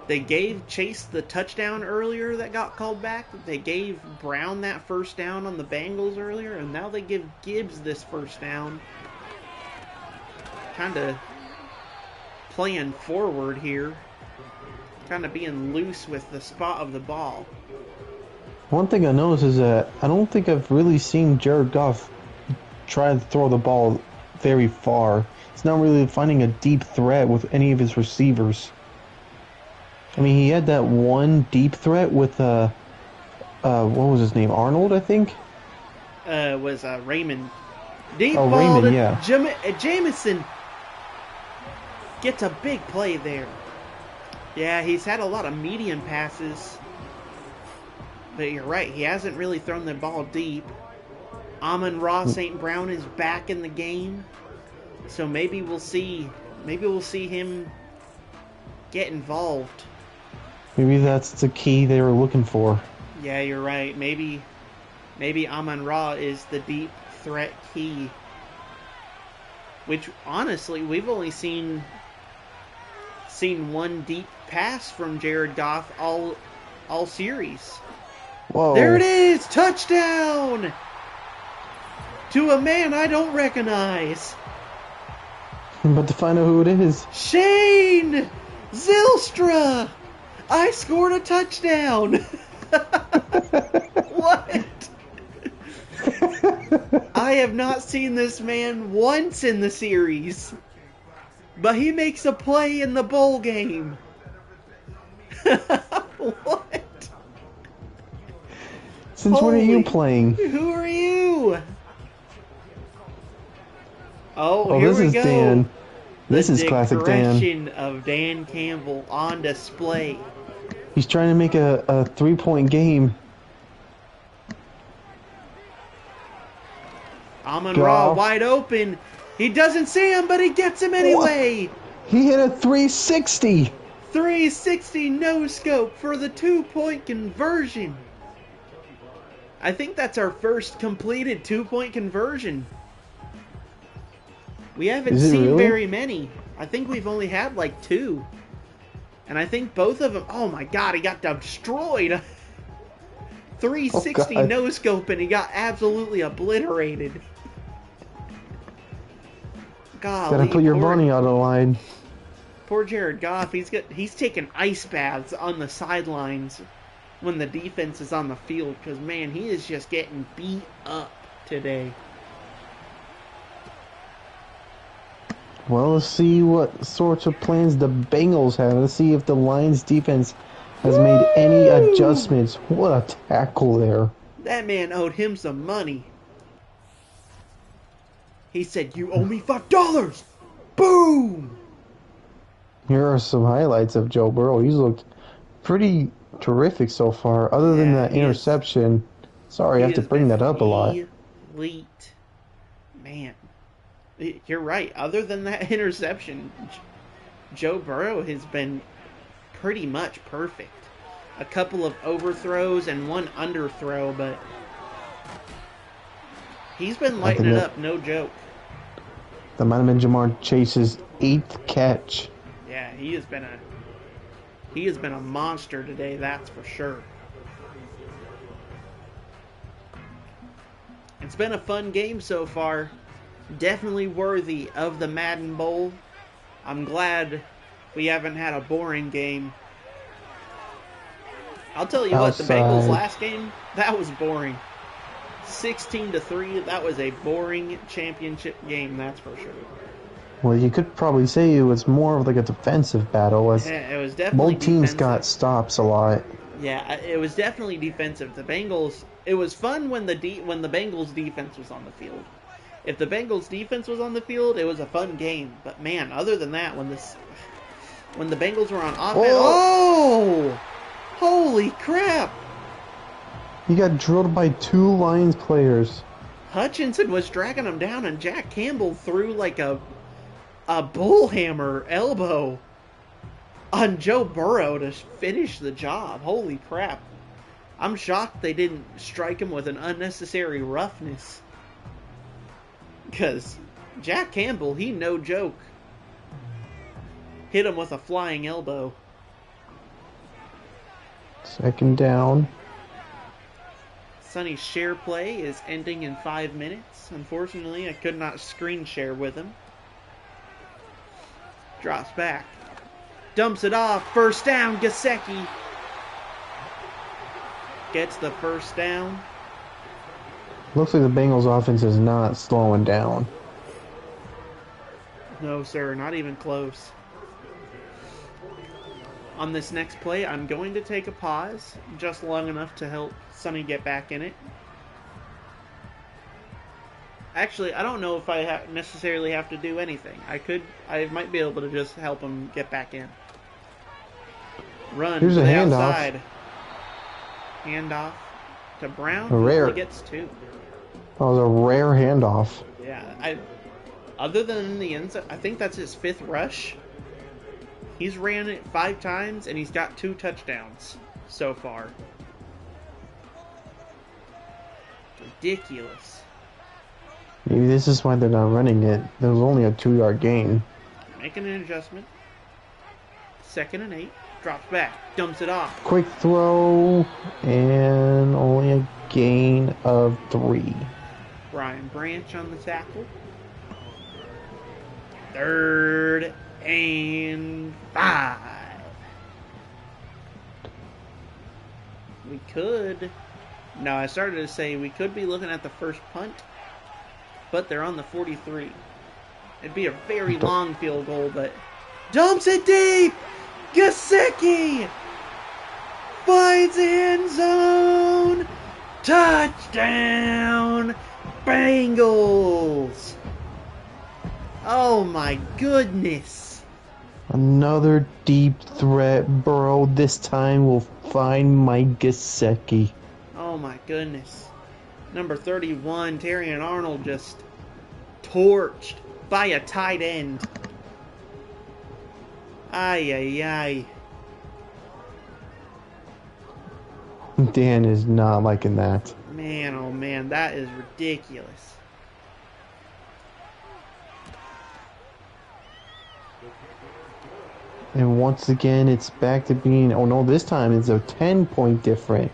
They gave Chase the touchdown earlier that got called back. They gave Brown that first down on the Bengals earlier, and now they give Gibbs this first down. Kind of playing forward here. Kind of being loose with the spot of the ball. One thing I noticed is that I don't think I've really seen Jared Goff try to throw the ball very far. He's not really finding a deep threat with any of his receivers. I mean, he had that one deep threat with, what was his name? Arnold, I think? Was Raymond. Deep Oh, ball Raymond, to yeah. Jamison gets a big play there. Yeah, he's had a lot of medium passes. But you're right, he hasn't really thrown the ball deep. Amon-Ra St. Brown is back in the game. So maybe we'll see him get involved. Maybe that's the key they were looking for. Yeah, you're right. Maybe Amon-Ra is the deep threat key. Which honestly, we've only seen one deep pass from Jared Goff all series. Whoa. There it is! Touchdown! To a man I don't recognize. I'm about to find out who it is. Shane Zylstra! I scored a touchdown! What? I have not seen this man once in the series. But he makes a play in the bowl game. What? Since when are you playing? Who are you? Oh, This here we is go. Dan. This is classic Dan. The discretion of Dan Campbell on display. He's trying to make a 3-point game. Amon-Ra Goff. wide open. He doesn't see him, but he gets him anyway. He hit a 360. 360 no scope for the 2-point conversion. I think that's our first completed 2-point conversion. We haven't Is it seen really? very many. I think we've only had like 2. And I think both of them, oh my god, he got destroyed. Oh 360 God. no scope and he got absolutely obliterated. Gotta Golly, put your bunny on the line. poor Jared Goff. He's taking ice baths on the sidelines when the defense is on the field because man, he is just getting beat up today. Well, let's see what sorts of plans the Bengals have. Let's see if the Lions defense has made any Woo! adjustments. What a tackle there. That man owed him some money. He said, "You owe me $5." Boom! Here are some highlights of Joe Burrow. He's looked pretty terrific so far. Other than Yeah, that interception, sorry, I he have to has bring been that up a lot. elite. Man, you're right. Other than that interception, Joe Burrow has been pretty much perfect. A couple of overthrows and one underthrow, but he's been I lighting think it that up, no joke. might have been Jamar Chase's 8th catch. Yeah, he has been a monster today, that's for sure. It's been a fun game so far. Definitely worthy of the Madden Bowl. I'm glad we haven't had a boring game. I'll tell you what, the Bengals Outside. last game, that was boring. 16-3, that was a boring championship game, that's for sure. Well, you could probably say it was more of like a defensive battle as Yeah, it was definitely both teams defensive. got stops a lot. Yeah, it was definitely defensive. The Bengals. It was fun when the Bengals defense was on the field. If the Bengals defense was on the field, it was a fun game. But man, other than that, when the Bengals were on offense, oh, holy crap! He got drilled by 2 Lions players. Hutchinson was dragging him down, and Jack Campbell threw like a bullhammer elbow on Joe Burrow to finish the job. Holy crap. I'm shocked they didn't strike him with an unnecessary roughness. Because Jack Campbell, he no joke. Hit him with a flying elbow. 2nd down. Sonny's share play is ending in 5 minutes. Unfortunately, I could not screen share with him. Drops back. Dumps it off. First down, Gesicki. Gets the first down. Looks like the Bengals offense is not slowing down. No, sir, not even close. On this next play, I'm going to take a pause, just long enough to help Sonny get back in it. Actually, I don't know if I necessarily have to do anything. I might be able to just help him get back in. Run Here's to a the handoff. outside. Handoff to Brown. A rare. He gets 2. That was a rare handoff. Yeah, other than in the end zone, I think that's his 5th rush. He's ran it 5 times, and he's got 2 touchdowns so far. Ridiculous. Maybe this is why they're not running it. There was only a 2-yard gain. Making an adjustment. 2nd and 8. Drops back. Dumps it off. Quick throw, and only a gain of 3. Brian Branch on the tackle. 3rd and 5. We could. No, I started to say we could be looking at the first punt, but they're on the 43. It'd be a very long field goal, but dumps it deep. Gesicki finds the end zone. Touchdown, Bengals. Oh my goodness. Another deep threat. Burrow this time will find Mike Gesicki. Oh my goodness. Number 31, Terrion Arnold just torched by a tight end. Ay, ay, ay. Dan is not liking that. Man, oh man, that is ridiculous. And once again, it's back to being, oh no, this time it's a 10-point difference.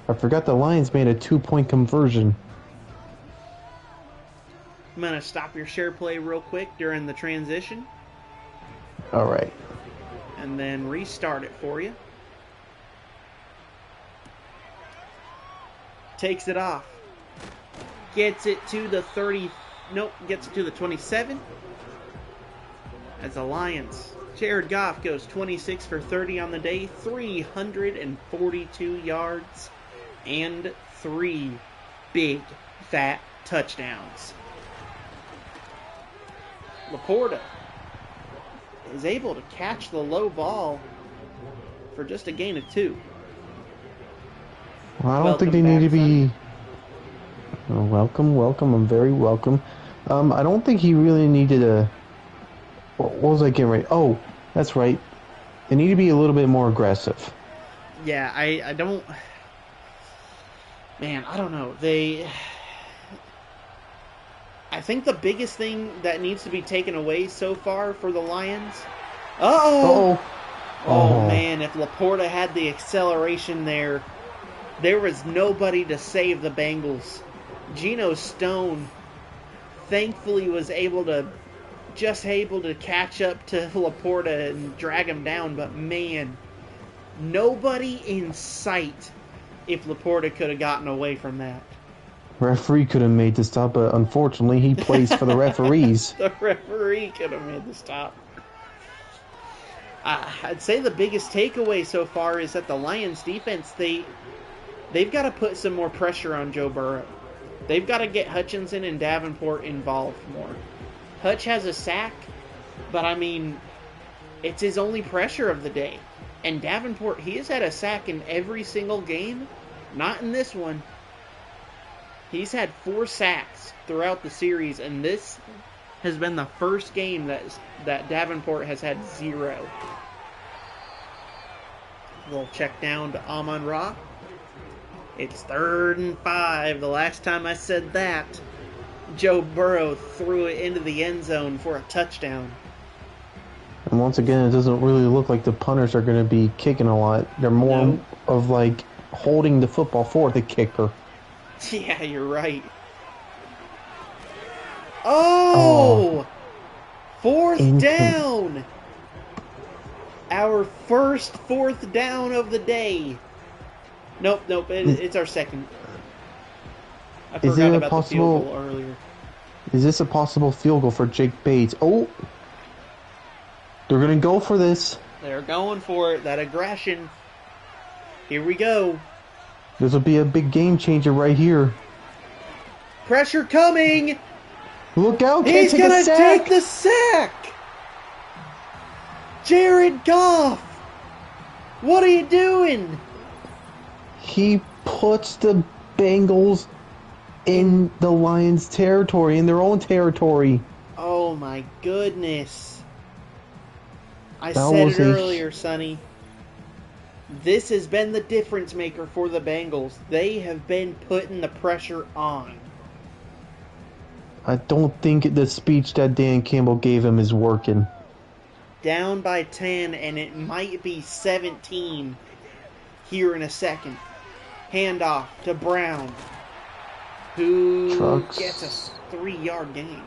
I forgot the Lions made a 2-point conversion. I'm going to stop your share play real quick during the transition. All right. And then restart it for you. Takes it off. Gets it to the 30. Nope, gets it to the 27. As the Lions. Jared Goff goes 26 for 30 on the day. 342 yards. And 3 big, fat touchdowns. Laporta is able to catch the low ball for just a gain of 2. Well, I don't think they need to be... Oh, welcome. I'm very welcome. I don't think he really needed a... What was I getting ready? Oh, that's right. They need to be a little bit more aggressive. Yeah, I don't... Man, I don't know. I think the biggest thing that needs to be taken away so far for the Lions... Uh-oh! Oh, man, if Laporta had the acceleration there was nobody to save the Bengals. Geno Stone thankfully was able to catch up to Laporta and drag him down, but man, nobody in sight if Laporta could have gotten away from that. Referee could have made the stop, but unfortunately he plays for the referees. The referee could have made the stop. I'd say the biggest takeaway so far is that the Lions defense, they've got to put some more pressure on Joe Burrow. They've got to get Hutchinson and Davenport involved more. Hutch has a sack, but I mean, it's his only pressure of the day. And Davenport, he has had a sack in every single game, not in this one. He's had 4 sacks throughout the series, and this has been the first game that Davenport has had 0. We'll check down to Amon-Ra. It's 3rd and 5. The last time I said that, Joe Burrow threw it into the end zone for a touchdown. And once again, it doesn't really look like the punters are going to be kicking a lot. They're more of like holding the football for the kicker. Yeah, you're right. Oh! 4th down! Our first 4th down of the day. Nope, it's our second. I forgot about the field goal earlier. Is this a possible field goal for Jake Bates? Oh! They're going to go for this. They're going for it. That aggression. Here we go. This will be a big game changer right here. Pressure coming. Look out. He's going to take the sack. Jared Goff. What are you doing? He puts the Bengals in the Lions' territory, in their own territory. Oh my goodness. I said it earlier, Sonny. This has been the difference maker for the Bengals. They have been putting the pressure on. I don't think the speech that Dan Campbell gave him is working. Down by 10, and it might be 17 here in a second. Handoff to Brown, who gets a 3-yard gain.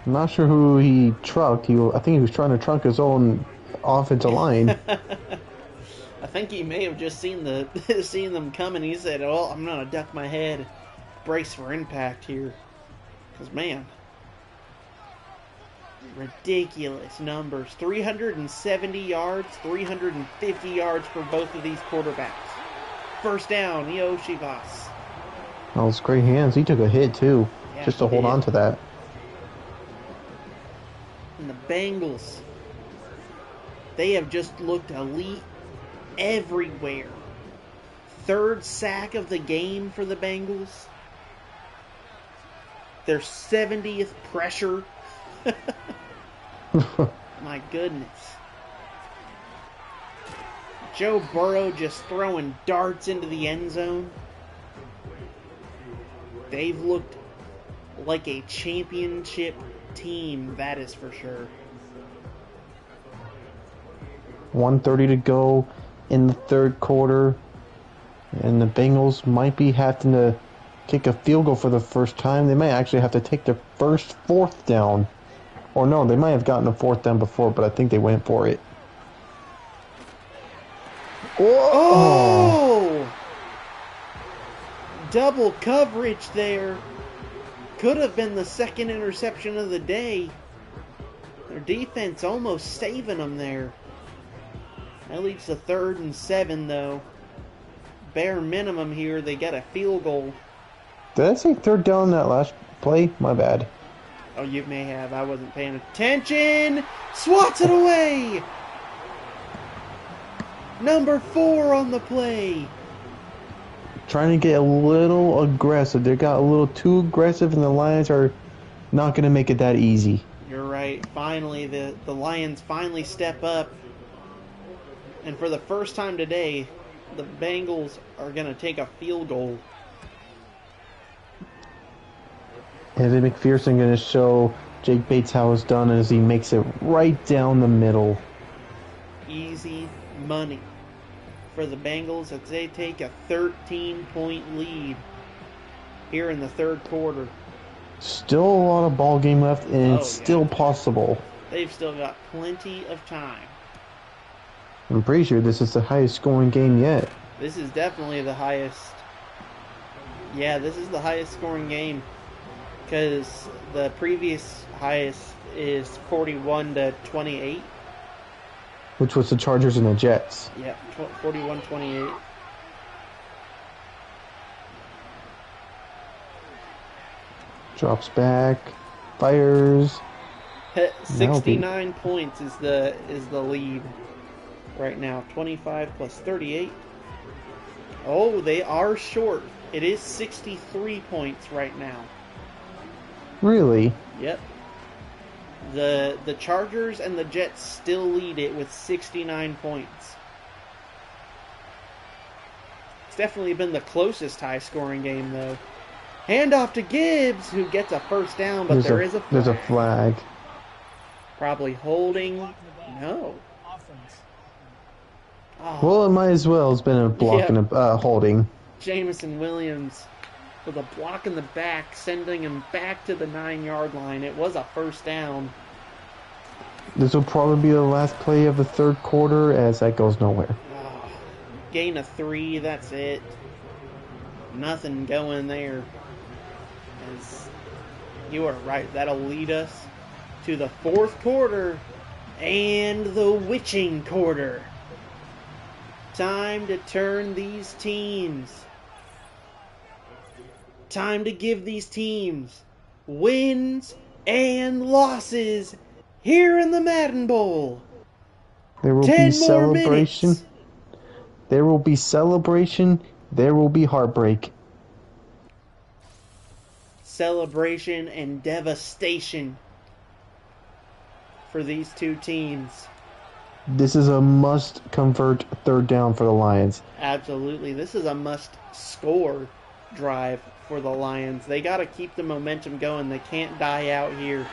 I'm not sure who he trucked. I think he was trying to truck his own offensive line. I think he may have just seen them coming. He said, "Oh, I'm gonna duck my head, brace for impact here," because man, ridiculous numbers. 370 yards, 350 yards for both of these quarterbacks. First down, Yoshivas. That was great hands. He took a hit too, just to hold on to that. And the Bengals, they have just looked elite everywhere. 3rd sack of the game for the Bengals. Their 70th pressure. My goodness. Joe Burrow just throwing darts into the end zone. They've looked like a championship team, that is for sure. 1:30 to go in the third quarter, and the Bengals might be having to kick a field goal for the first time. They might actually have to take their first fourth down. Or no, they might have gotten a fourth down before, but I think they went for it. Oh! Double coverage there. Could have been the second interception of the day. Their defense almost saving them there. That leads to 3rd and 7, though. Bare minimum here, they get a field goal. Did I say third down that last play? My bad. Oh, you may have. I wasn't paying attention. Swats it away. Number 4 on the play. Trying to get a little aggressive. They got a little too aggressive, and the Lions are not going to make it that easy. You're right. Finally, the Lions finally step up. And for the first time today, the Bengals are going to take a field goal. Evan McPherson going to show Jake Bates how it's done as he makes it right down the middle. Easy money for the Bengals as they take a 13-point lead here in the third quarter. Still a lot of ball game left, and it's still possible. They've still got plenty of time. I'm pretty sure this is the highest scoring game yet. This is definitely the highest. Yeah, this is the highest scoring game. Because the previous highest is 41-28. Which was the Chargers and the Jets. Yep, 41-28. Drops back, fires. 69 points is the lead right now. 25 plus 38. Oh, they are short. It is 63 points right now. Really? Yep. The Chargers and the Jets still lead it with 69 points. It's definitely been the closest high-scoring game, though. Handoff to Gibbs, who gets a first down, but there's a flag. There's a flag. Probably holding. No. Oh. Well, it might as well. It's been a block and a holding. Jamison Williams with a block in the back, sending him back to the 9-yard line. It was a first down. This will probably be the last play of the third quarter, as that goes nowhere. Oh, gain of 3, that's it. Nothing going there. As you are right, that'll lead us to the fourth quarter and the witching quarter. Time to turn these teams. Time to give these teams wins and losses here in the Madden Bowl. There will be celebration. There will be celebration. There will be heartbreak. Celebration and devastation for these two teams. This is a must-convert third down for the Lions. Absolutely. This is a must-score drive for the Lions. They got to keep the momentum going. They can't die out here.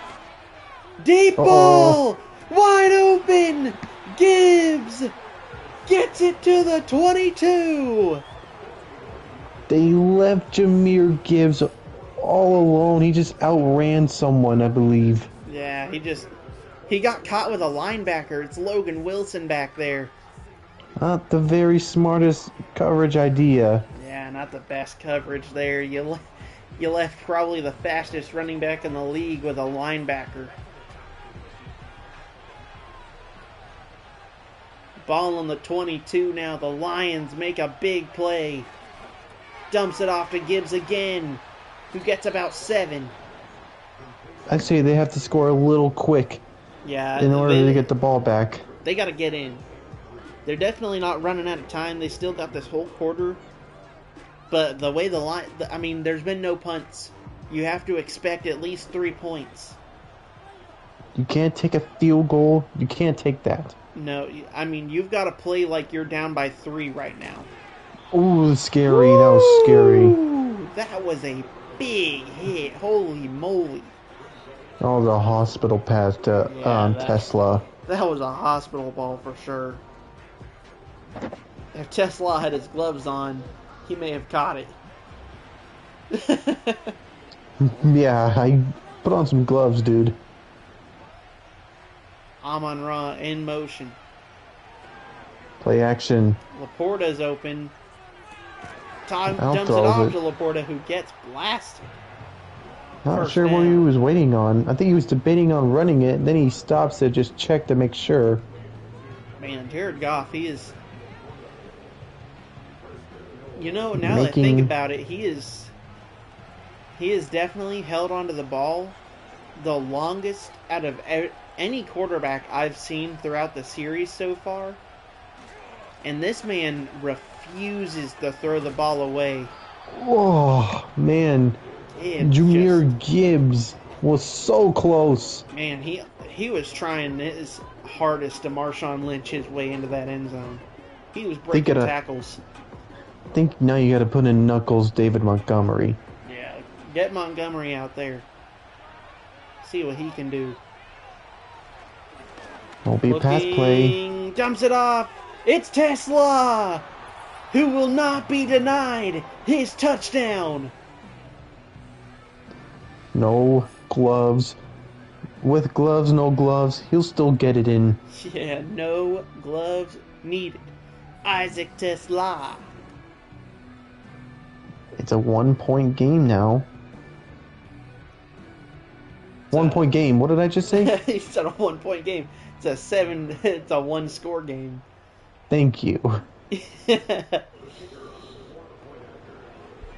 Deep ball! Wide open! Gibbs gets it to the 22! They left Jahmyr Gibbs all alone. He just outran someone, I believe. Yeah, he got caught with a linebacker. It's Logan Wilson back there. Not the very smartest coverage idea. Yeah, not the best coverage there. You left probably the fastest running back in the league with a linebacker. Ball on the 22 now. The Lions make a big play. Dumps it off to Gibbs again, who gets about 7. I say they have to score a little quick. Yeah, in order to get the ball back. They got to get in. They're definitely not running out of time. They still got this whole quarter. But the way there's been no punts. You have to expect at least 3 points. You can't take a field goal. You can't take that. No, I mean, you've got to play like you're down by 3 right now. Ooh, scary. That was scary. Woo! That was a big hit. Holy moly. That was a hospital pass to Yeah, Tesla. that was a hospital ball for sure. If Tesla had his gloves on, he may have caught it. Yeah, I put on some gloves, dude. Amon-Ra in motion. Play action. Laporta's open. Tom dumps it Outthrows off it. to Laporta, who gets blasted. Not First sure what down. he was waiting on. I think he was debating on running it, then he stops to just check to make sure. Man, Jared Goff, he is... You know, now that I think about it, he is definitely held onto the ball the longest out of any quarterback I've seen throughout the series so far. And this man refuses to throw the ball away. Oh, man. Jahmyr Gibbs was so close. Man, he was trying his hardest to Marshawn Lynch his way into that end zone. He was breaking tackles. I think now you got to put in Knuckles, David Montgomery. Yeah, get Montgomery out there. See what he can do. Won't be a pass play. Dumps it off. It's Tesla, who will not be denied his touchdown. No gloves. With gloves, no gloves, he'll still get it in. Yeah, no gloves needed. Isaac Tesla. It's a 1-point game now. 1-point game. What did I just say? He said a 1-point game. It's a 1-score game. Thank you.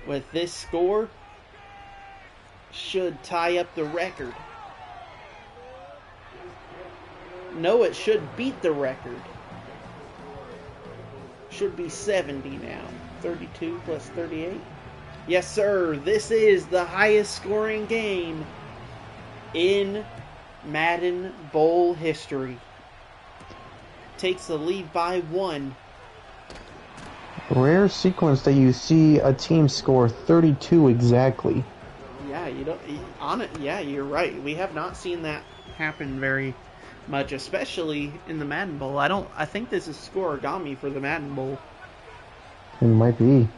With this score, should tie up the record. No, it should beat the record. Should be 70 now. 32 plus 38. Yes, sir. This is the highest scoring game in Madden Bowl history. Takes the lead by 1. Rare sequence that you see a team score 32 exactly. Yeah, you don't. Yeah, you're right. We have not seen that happen very much, especially in the Madden Bowl. I think this is scoregami for the Madden Bowl. It might be.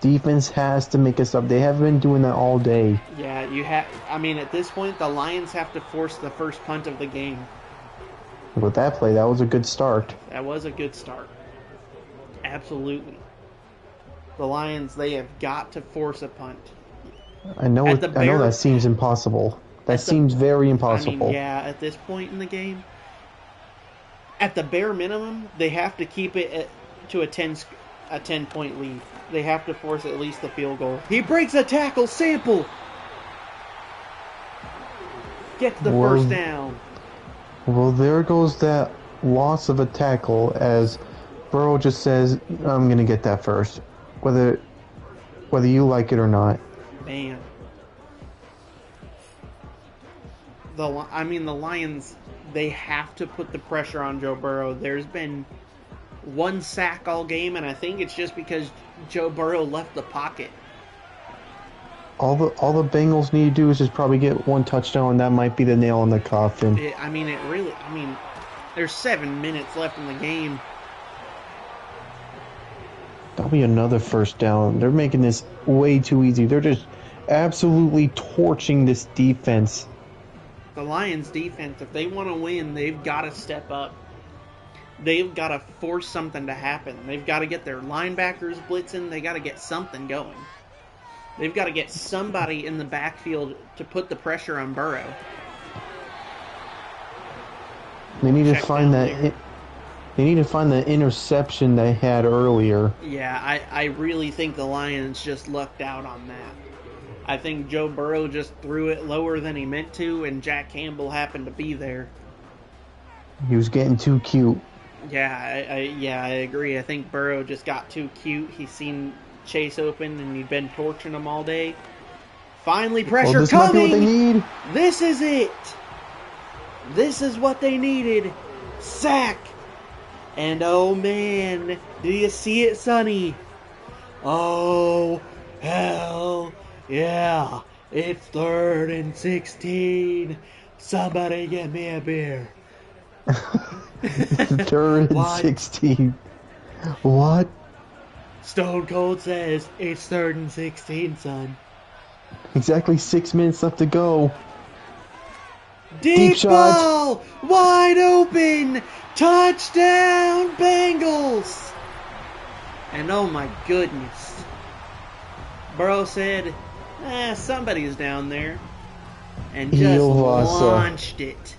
Defense has to make us up. They haven't been doing that all day. Yeah, I mean, at this point, the Lions have to force the first punt of the game. With that play, that was a good start. That was a good start. Absolutely. The Lions, they have got to force a punt. I know that seems impossible. That seems very impossible. I mean, yeah, at this point in the game, at the bare minimum, they have to keep it to a 10-point lead. They have to force at least the field goal. He breaks a tackle. Sample gets the first down. Well, there goes that loss of a tackle as Burrow just says, I'm going to get that first. Whether you like it or not. Man. The Lions, they have to put the pressure on Joe Burrow. There's been 1 sack all game, and I think it's just because Joe Burrow left the pocket. All the Bengals need to do is just probably get 1 touchdown, and that might be the nail in the coffin. There's 7 minutes left in the game. That'll be another first down. They're making this way too easy. They're just absolutely torching this defense. The Lions defense, if they want to win, they've got to step up. They've got to force something to happen. They've got to get their linebackers blitzing. They got to get something going. They've got to get somebody in the backfield to put the pressure on Burrow. They need to find that. They need to find the interception they had earlier. Yeah, I really think the Lions just lucked out on that. I think Joe Burrow just threw it lower than he meant to, and Jack Campbell happened to be there. He was getting too cute. Yeah, I agree. I think Burrow just got too cute. He's seen Chase open, and he'd been torching him all day. Finally, pressure this coming! Might be what they need. This is it! This is what they needed. Sack. And oh man, do you see it, Sonny? Oh, hell yeah. It's 3rd and 16. Somebody get me a beer. 3rd and What? 16. What? Stone Cold says it's 3rd and 16, son. Exactly 6 minutes left to go. Deep shot. ball! Wide open! Touchdown, Bengals! And oh my goodness. Burrow said, somebody's down there. And just Iovasa. launched it.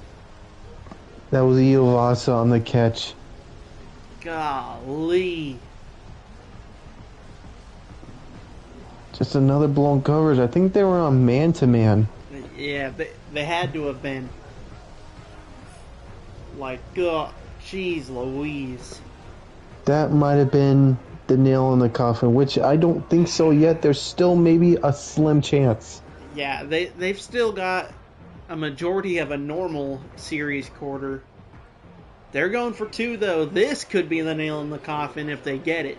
That was Iovasa on the catch. Golly. Just another blown coverage. I think they were on man-to-man. Yeah, they had to have been. Like, God, jeez Louise. That might have been the nail in the coffin, which I don't think so yet. There's still maybe a slim chance. Yeah, they've still got a majority of a normal series quarter. They're going for 2, though. This could be the nail in the coffin if they get it.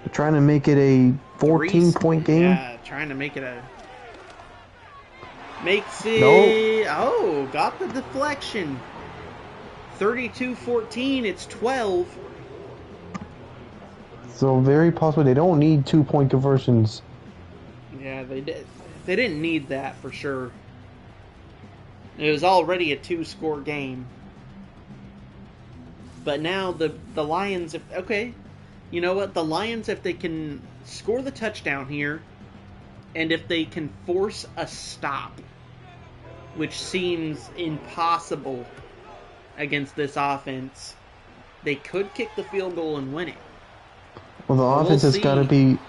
They're trying to make it a 14-point game. Yeah, trying to make it a... Makes it... Nope. Oh, got the deflection. 32-14, it's 12. So very possible they don't need 2-point conversions. Yeah, they did. They didn't need that for sure. It was already a 2-score game. But now the Lions, okay, you know what? The Lions, if they can score the touchdown here, and if they can force a stop, which seems impossible against this offense, they could kick the field goal and win it. Well, the offense has got to be.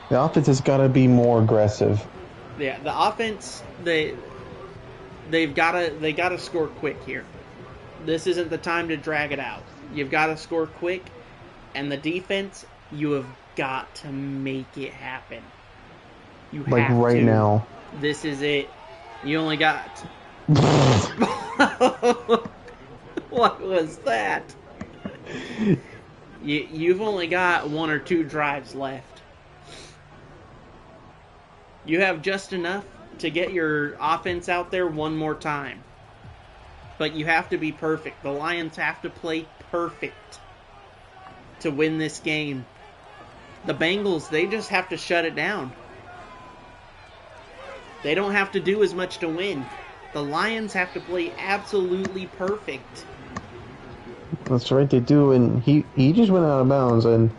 The offense has got to be more aggressive. Yeah, the offense they gotta score quick here. This isn't the time to drag it out. You've got to score quick, and the defense, you have got to make it happen. You like have right to. now. This is it. You only got. What was that? You've only got 1 or 2 drives left. You have just enough to get your offense out there one more time. But you have to be perfect. The Lions have to play perfect to win this game. The Bengals, they just have to shut it down. They don't have to do as much to win. The Lions have to play absolutely perfect. That's right, they do, and he just went out of bounds, and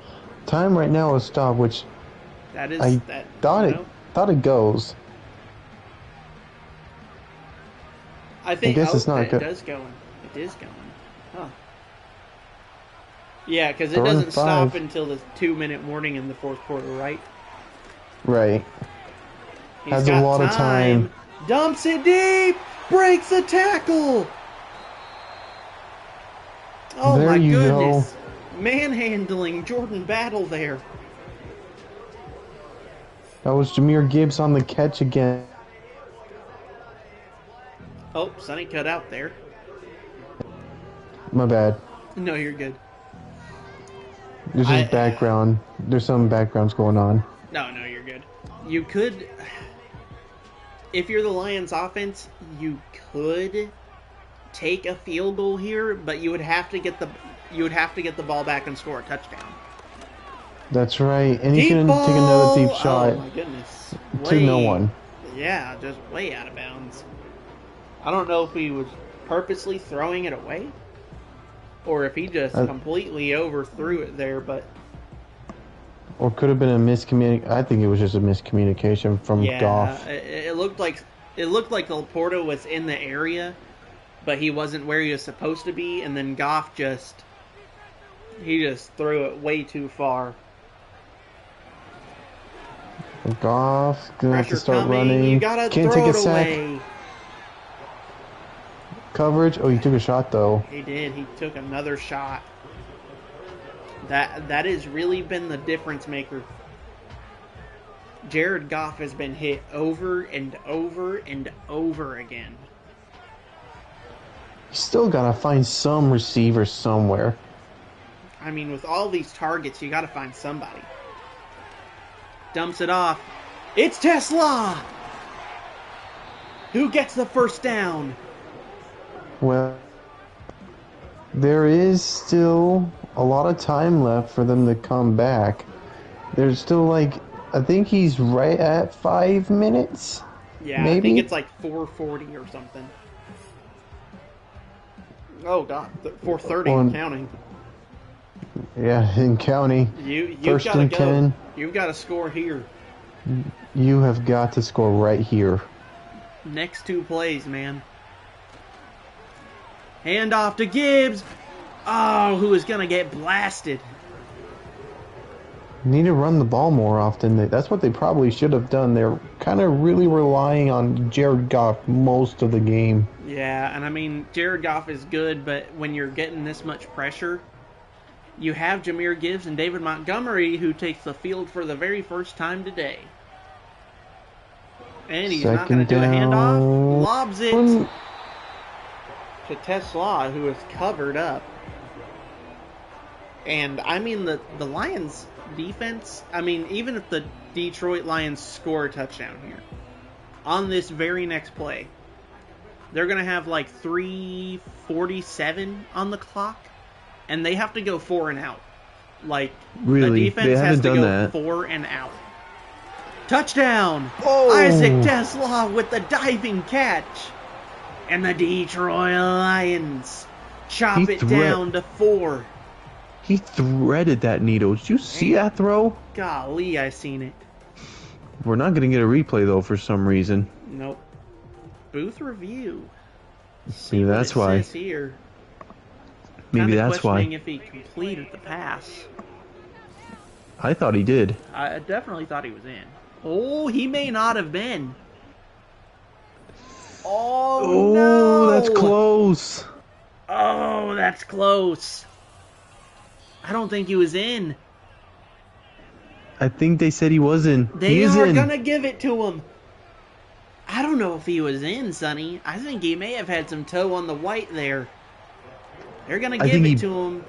time right now is stopped, which thought it goes. I think guess it's not good. It is going. Huh. Yeah, because it doesn't stop until the 2-minute warning in the 4th quarter, right? Right. He's Has got a lot of time. Dumps it deep. Breaks a tackle. Oh there my you goodness. Go. Manhandling Jordan Battle there. That was Jahmyr Gibbs on the catch again. Oh, Sonny cut out there. My bad. No, you're good. There's just background. There's some backgrounds going on. No, you're good. You could, if you're the Lions offense, you could take a field goal here, but you would have to get the ball back and score a touchdown. That's right. And deep he's going to take another deep shot. Oh my goodness. To no one. Yeah, just way out of bounds. I don't know if he was purposely throwing it away or if he just completely overthrew it there, but... Or could have been a miscommunication. I think it was just a miscommunication from Goff. It looked like Laporta was in the area, but he wasn't where he was supposed to be, and then Goff just threw it way too far. Goff gonna have to start coming. running. You gotta Can't throw take a it sack. away. Coverage. Oh, he took a shot though. He did. He took another shot. That has really been the difference maker. Jared Goff has been hit over and over and over again. You still gotta find some receiver somewhere. I mean, with all these targets, you got to find somebody. Dumps it off. It's Tesla! Who gets the first down? Well, there is still a lot of time left for them to come back. There's still like, I think he's right at 5 minutes. Yeah, maybe? I think it's like 4:40 or something. Oh god, 4:30 and counting. Yeah, in county. You've First got to and go. 10. You've got to score here. You have got to score right here. Next 2 plays, man. Hand off to Gibbs. Oh, who is going to get blasted? Need to run the ball more often. That's what they probably should have done. They're kind of really relying on Jared Goff most of the game. Yeah, and I mean, Jared Goff is good, but when you're getting this much pressure, you have Jahmyr Gibbs and David Montgomery, who takes the field for the very first time today. And he's not going to do a handoff. Lobs it to Tesla, who is covered up. And, I mean, the Lions' defense, I mean, even if the Detroit Lions score a touchdown here, on this very next play, they're going to have like 3:47 on the clock, and they have to go 4 and out. Like, really? The defense has to go 4 and out. Touchdown! Oh. Isaac Tesla with the diving catch. And the Detroit Lions chop it down to 4. He threaded that needle. Did you see that throw? Golly, I seen it. We're not going to get a replay, though, for some reason. Nope. Booth review. Maybe that's why. Here. Maybe that's why. If he completed the pass. I thought he did. I definitely thought he was in. Oh, he may not have been. Oh, no. That's close. Oh, that's close. I don't think he was in. I think they said he was in. They are going to give it to him. I don't know if he was in, Sonny. I think he may have had some toe on the white there. They're going to give it to him.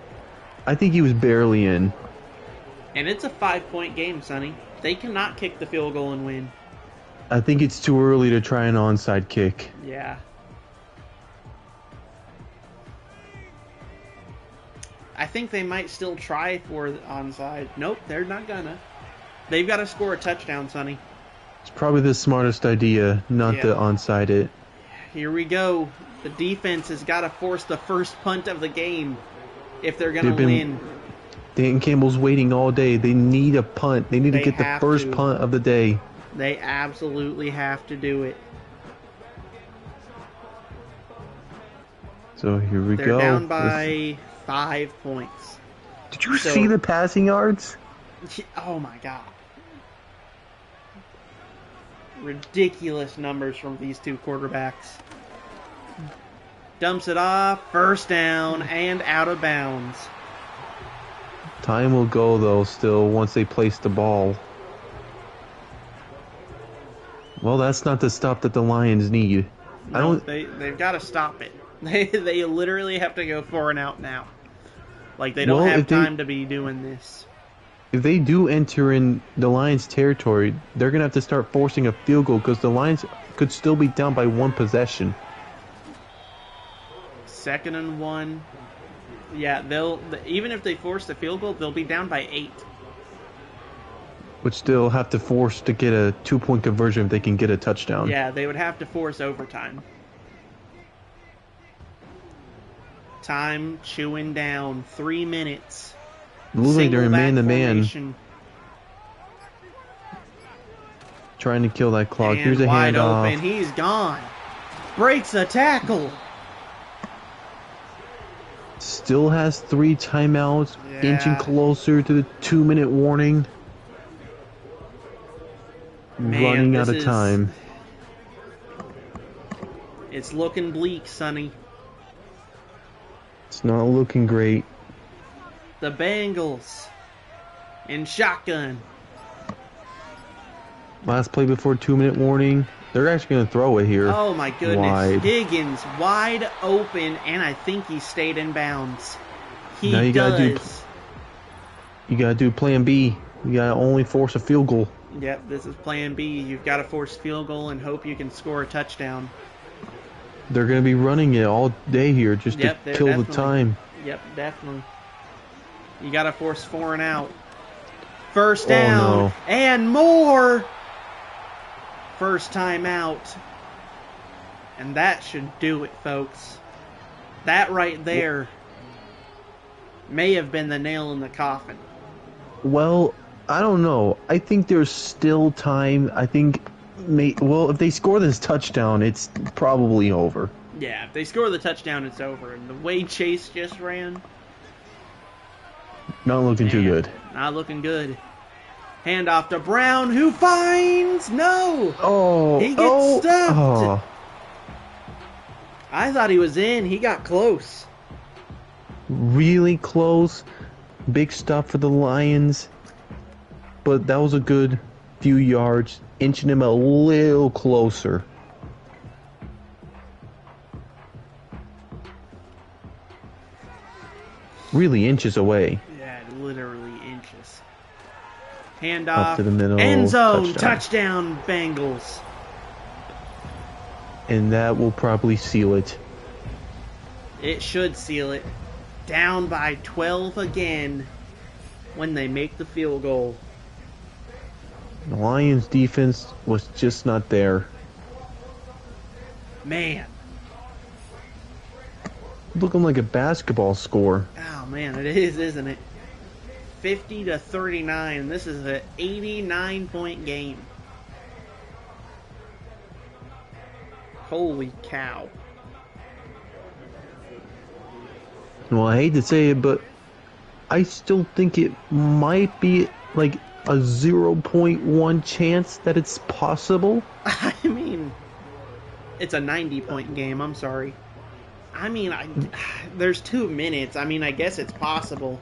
I think he was barely in. And it's a 5-point game, Sonny. They cannot kick the field goal and win. I think it's too early to try an onside kick. Yeah. I think they might still try for the onside. Nope, they're not gonna. They've got to score a touchdown, Sonny. It's probably the smartest idea not to onside it. Here we go. The defense has got to force the first punt of the game if they're going to win. Dan Campbell's waiting all day. They need a punt. They need to get the first punt of the day. They absolutely have to do it. So here we go. They're down by 5 points. Did you see the passing yards? Oh my god. Ridiculous numbers from these two quarterbacks. Dumps it off, first down, and out of bounds. Time will go, though, still, once they place the ball. Well, that's not the stop that the Lions need. No, they've got to stop it. They literally have to go 4 and out now. Like, they don't have time to be doing this. If they do enter in the Lions' territory, they're going to have to start forcing a field goal because the Lions could still be down by 1 possession. 2nd and 1. Yeah, even if they force the field goal, they'll be down by 8. Would still have to force to get a 2-point conversion if they can get a touchdown. Yeah, they would have to force overtime. Time chewing down. 3 minutes. Looks like they're man-to-man. Trying to kill that clock. Here's a wide handoff. Open. He's gone. Breaks a tackle. Still has 3 timeouts. Inching closer to the 2-minute warning. Running out of time. It's looking bleak, Sonny. It's not looking great. The Bengals in shotgun. Last play before 2-minute warning. They're actually going to throw it here. Oh my goodness. Wide. Higgins wide open, and I think he stayed in bounds. He Now you does. You gotta do plan B. You gotta only force a field goal. Yep, this is plan B. You've got to force field goal and hope you can score a touchdown. They're gonna be running it all day here just to kill definitely. the time. Yep, definitely. You got to force 4 and out. First down no. and more. First time out. And that should do it, folks. That right there may have been the nail in the coffin. Well, I don't know. I think there's still time. I think, if they score this touchdown, it's probably over. Yeah, if they score the touchdown, it's over. And the way Chase just ran, not looking too good. Not looking good. Handoff to Brown, who finds he gets stuffed. Oh. I thought he was in. He got close. Really close. Big stop for the Lions. But that was a good few yards, inching him a little closer. Really inches away. Yeah, literally inches. Handoff. Up to the middle. End zone. Touchdown Bengals. And that will probably seal it. It should seal it. Down by 12 again when they make the field goal. The Lions defense was just not there. Man. Looking like a basketball score. Oh man, it is, isn't it? 50-39. This is an 89-point game. Holy cow. Well, I hate to say it, but I still think it might be like a 0.1 chance that it's possible. I mean, it's a 90-point game. I'm sorry. I mean, there's 2 minutes. I mean, I guess it's possible.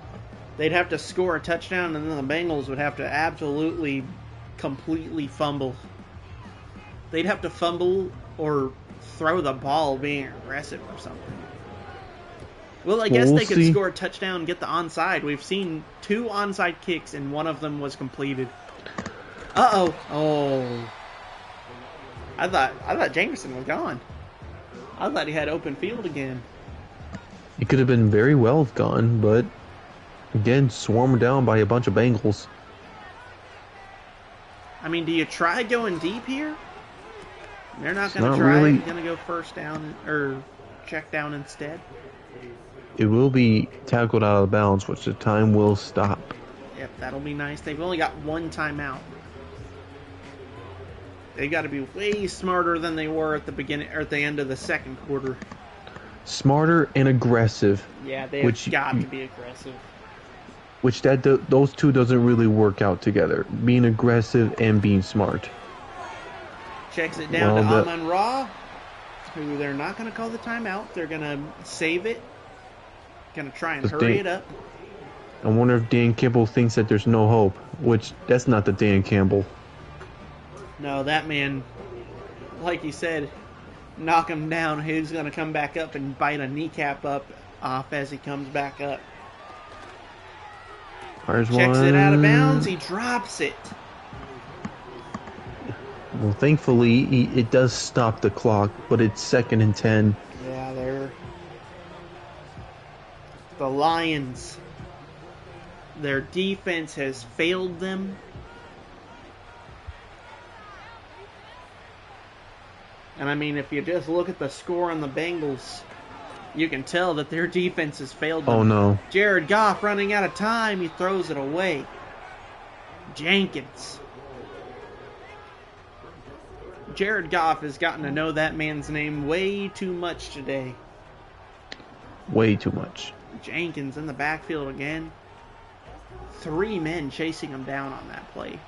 They'd have to score a touchdown, and then the Bengals would have to absolutely, completely fumble. They'd have to fumble or throw the ball being aggressive or something. Well, I guess they could score a touchdown and get the onside. We've seen 2 onside kicks, and one of them was completed. Uh-oh. Oh. I thought Jameson was gone. I thought he had open field again. It could have been very well gone, but again, swarmed down by a bunch of Bengals. I mean, do you try going deep here? They're not going to try. Really. They're going to go first down or check down instead. It will be tackled out of bounds, which the time will stop. Yep, that'll be nice. They've only got 1 timeout. They got to be way smarter than they were at the beginning or at the end of the second quarter. Smarter and aggressive. Yeah, they've got to be aggressive. Which those two doesn't really work out together. Being aggressive and being smart. Checks it down to Amon-Ra, who they're not going to call the timeout. They're going to save it. Going to try and hurry it up. I wonder if Dan Campbell thinks that there's no hope, which that's not the Dan Campbell. No, that man, like you said, knock him down. He's going to come back up and bite a kneecap off as he comes back up. There's Checks it out of bounds. He drops it. Well, thankfully, it does stop the clock, but it's 2nd and 10. Yeah, the Lions, their defense has failed them. And I mean, if you just look at the score on the Bengals, you can tell that their defense has failed them. Oh, no. Jared Goff running out of time. He throws it away. Jenkins. Jared Goff has gotten to know that man's name way too much today. Way too much. Jenkins in the backfield again. 3 men chasing him down on that play.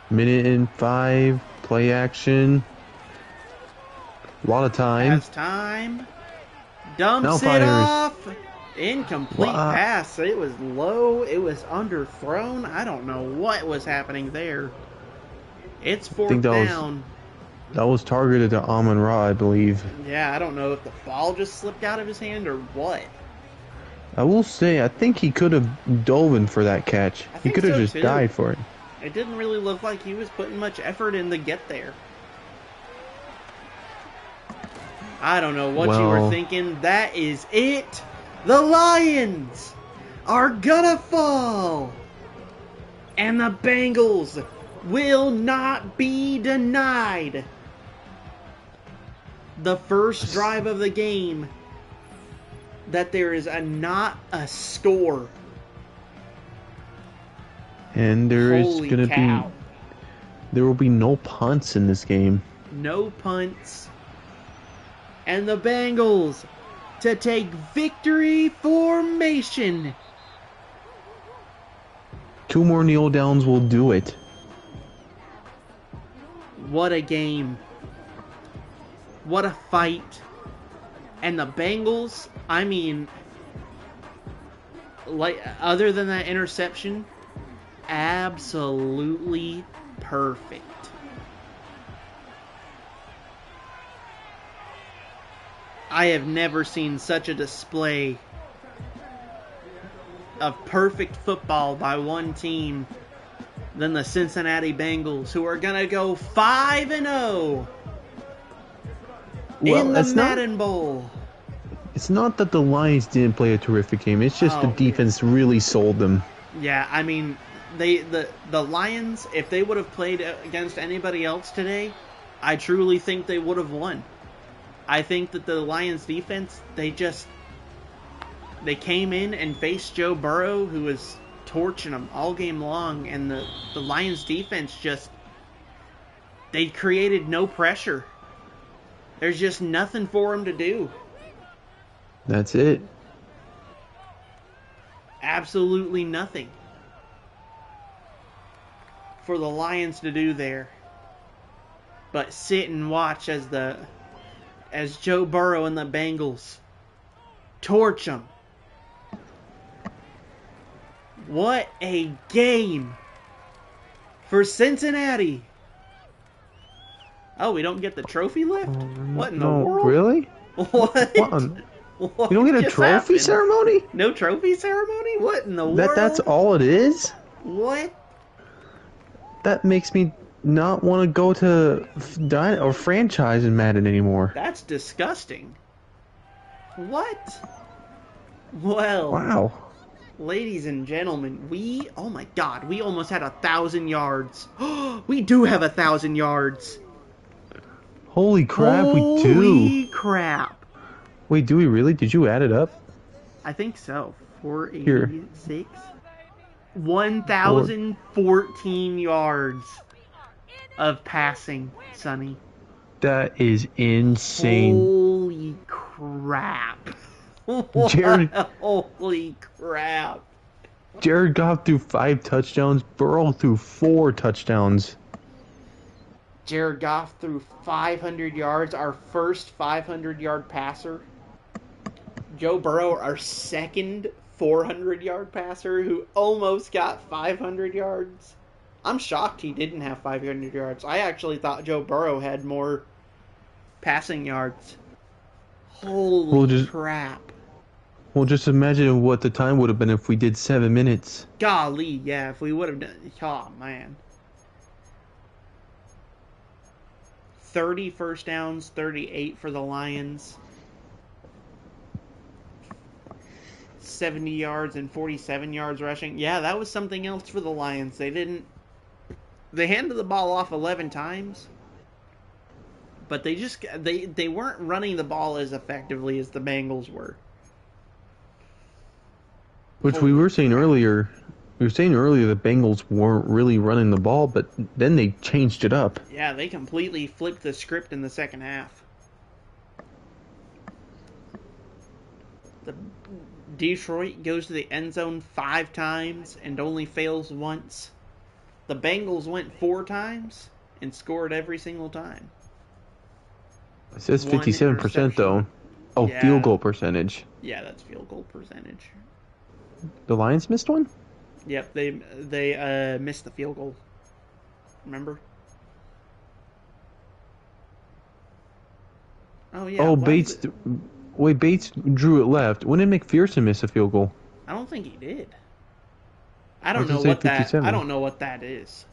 1:05, play action. A lot of time. Has time. Dumps it off. Incomplete pass. It was low. It was underthrown. I don't know what was happening there. It's I think fourth down. that was targeted to Amon Ra, I believe. Yeah, I don't know if the ball just slipped out of his hand or what. I will say, I think he could have dove in for that catch. I He think could have so just too. died for it. It didn't really look like he was putting much effort in to get there. I don't know what you were Well, thinking. That is it. The Lions are gonna fall. And the Bengals will not be denied. The first drive of the game that there is not a score. and Holy cow. there will be no punts in this game. No punts. And the Bengals to take victory formation. 2 more kneel downs will do it. What a game. What a fight. And the Bengals, I mean, like, other than that interception, absolutely perfect. I have never seen such a display of perfect football by one team than the Cincinnati Bengals, who are going to go 5-0 in the Madden Bowl. It's not that the Lions didn't play a terrific game. It's just the defense really sold them. Yeah, I mean, the Lions, if they would have played against anybody else today, I truly think they would have won. I think that the Lions defense, they came in and faced Joe Burrow, who was torching them all game long, and the Lions defense they created no pressure. There's just nothing for them to do. That's it. Absolutely nothing for the Lions to do there. But sit and watch as Joe Burrow and the Bengals torch them. What a game for Cincinnati. Oh, we don't get the trophy lift? What in the world? Really? What? You don't get a trophy ceremony? No trophy ceremony? What in the world? That's all it is? What? That makes me not want to go to or franchise in Madden anymore. That's disgusting. What? Well. Wow. Ladies and gentlemen, oh my god, we almost had 1,000 yards. We do have 1,000 yards. Holy crap, we do. Holy crap. Wait, do we really? Did you add it up? I think so. 486. 1,014 yards of passing, Sonny. That is insane. Holy crap. Jared, holy crap. Jared Goff threw 5 touchdowns. Burrow threw 4 touchdowns. Jared Goff threw 500 yards, our first 500-yard passer. Joe Burrow, our second 400-yard passer, who almost got 500 yards. I'm shocked he didn't have 500 yards. I actually thought Joe Burrow had more passing yards. Holy crap. Well, just imagine what the time would have been if we did 7 minutes. Golly, yeah, if we would have done... Oh, man. 30 first downs, 38 for the Lions. 70 yards and 47 yards rushing. Yeah, that was something else for the Lions. They handed the ball off 11 times. But they weren't running the ball as effectively as the Bengals were. Which we were saying earlier. We were saying earlier the Bengals weren't really running the ball, but then they changed it up. Yeah, they completely flipped the script in the second half. Detroit goes to the end zone 5 times and only fails once. The Bengals went 4 times and scored every single time. It says 57% though. Oh, yeah. Field goal percentage. Yeah, that's field goal percentage. The Lions missed one? Yep, they missed the field goal. Remember? Oh yeah, Oh, why did Bates. it? Wait, Bates drew it left. When did McPherson miss a field goal? I don't think he did. I Why don't does it know say what that. I 57? don't know what that is.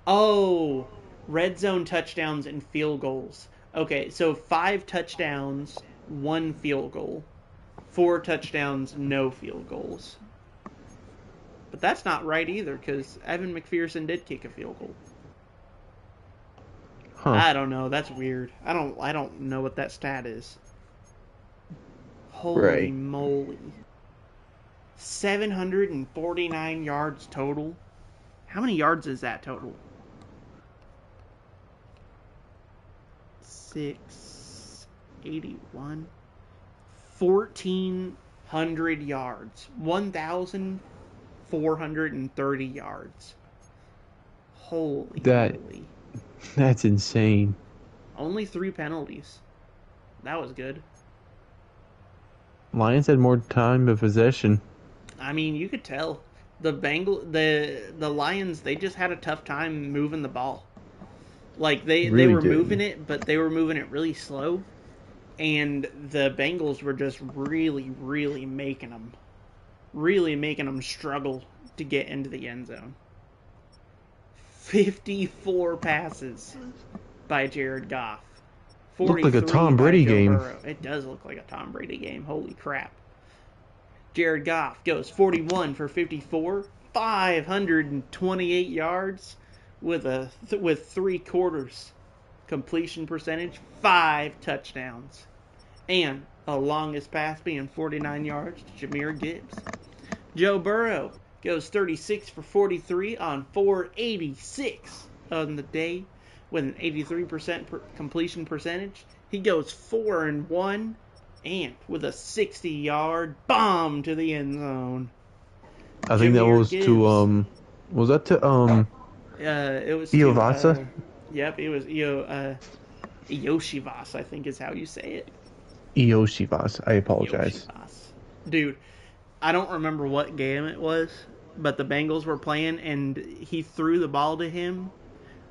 Oh, red zone touchdowns and field goals. Okay, so 5 touchdowns, 1 field goal. 4 touchdowns, no field goals. But that's not right either because Evan McPherson did kick a field goal. Huh. I don't know. That's weird. I don't know what that stat is. Holy Right. moly. 749 yards total. How many yards is that total? 681. 1,400 yards. 1,430 yards. Holy That moly. that's insane. Only 3 penalties. That was good. Lions had more time of possession. I mean, you could tell the Lions, they just had a tough time moving the ball. Like they Really were moving did. it, but they were moving it really slow, and the Bengals were just really making them struggle to get into the end zone. 54 passes by Jared Goff. Looked like a 43 Tom by Brady Joe game. Burrow. It does look like a Tom Brady game. Holy crap. Jared Goff goes 41 for 54, 528 yards with 3 quarters completion percentage, 5 touchdowns, and a longest pass being 49 yards to Jameer Gibbs. Joe Burrow goes 36 for 43 on 486 on the day with an 83% completion percentage. He goes 4-1 and with a 60-yard bomb to the end zone. I think that Jameer was to Gibbs. was that to It was to Iovasa? yep, it was Yoshivas, I think is how you say it. Ioshivas. I apologize. Yoshivas. Dude, I don't remember what game it was, but the Bengals were playing and he threw the ball to him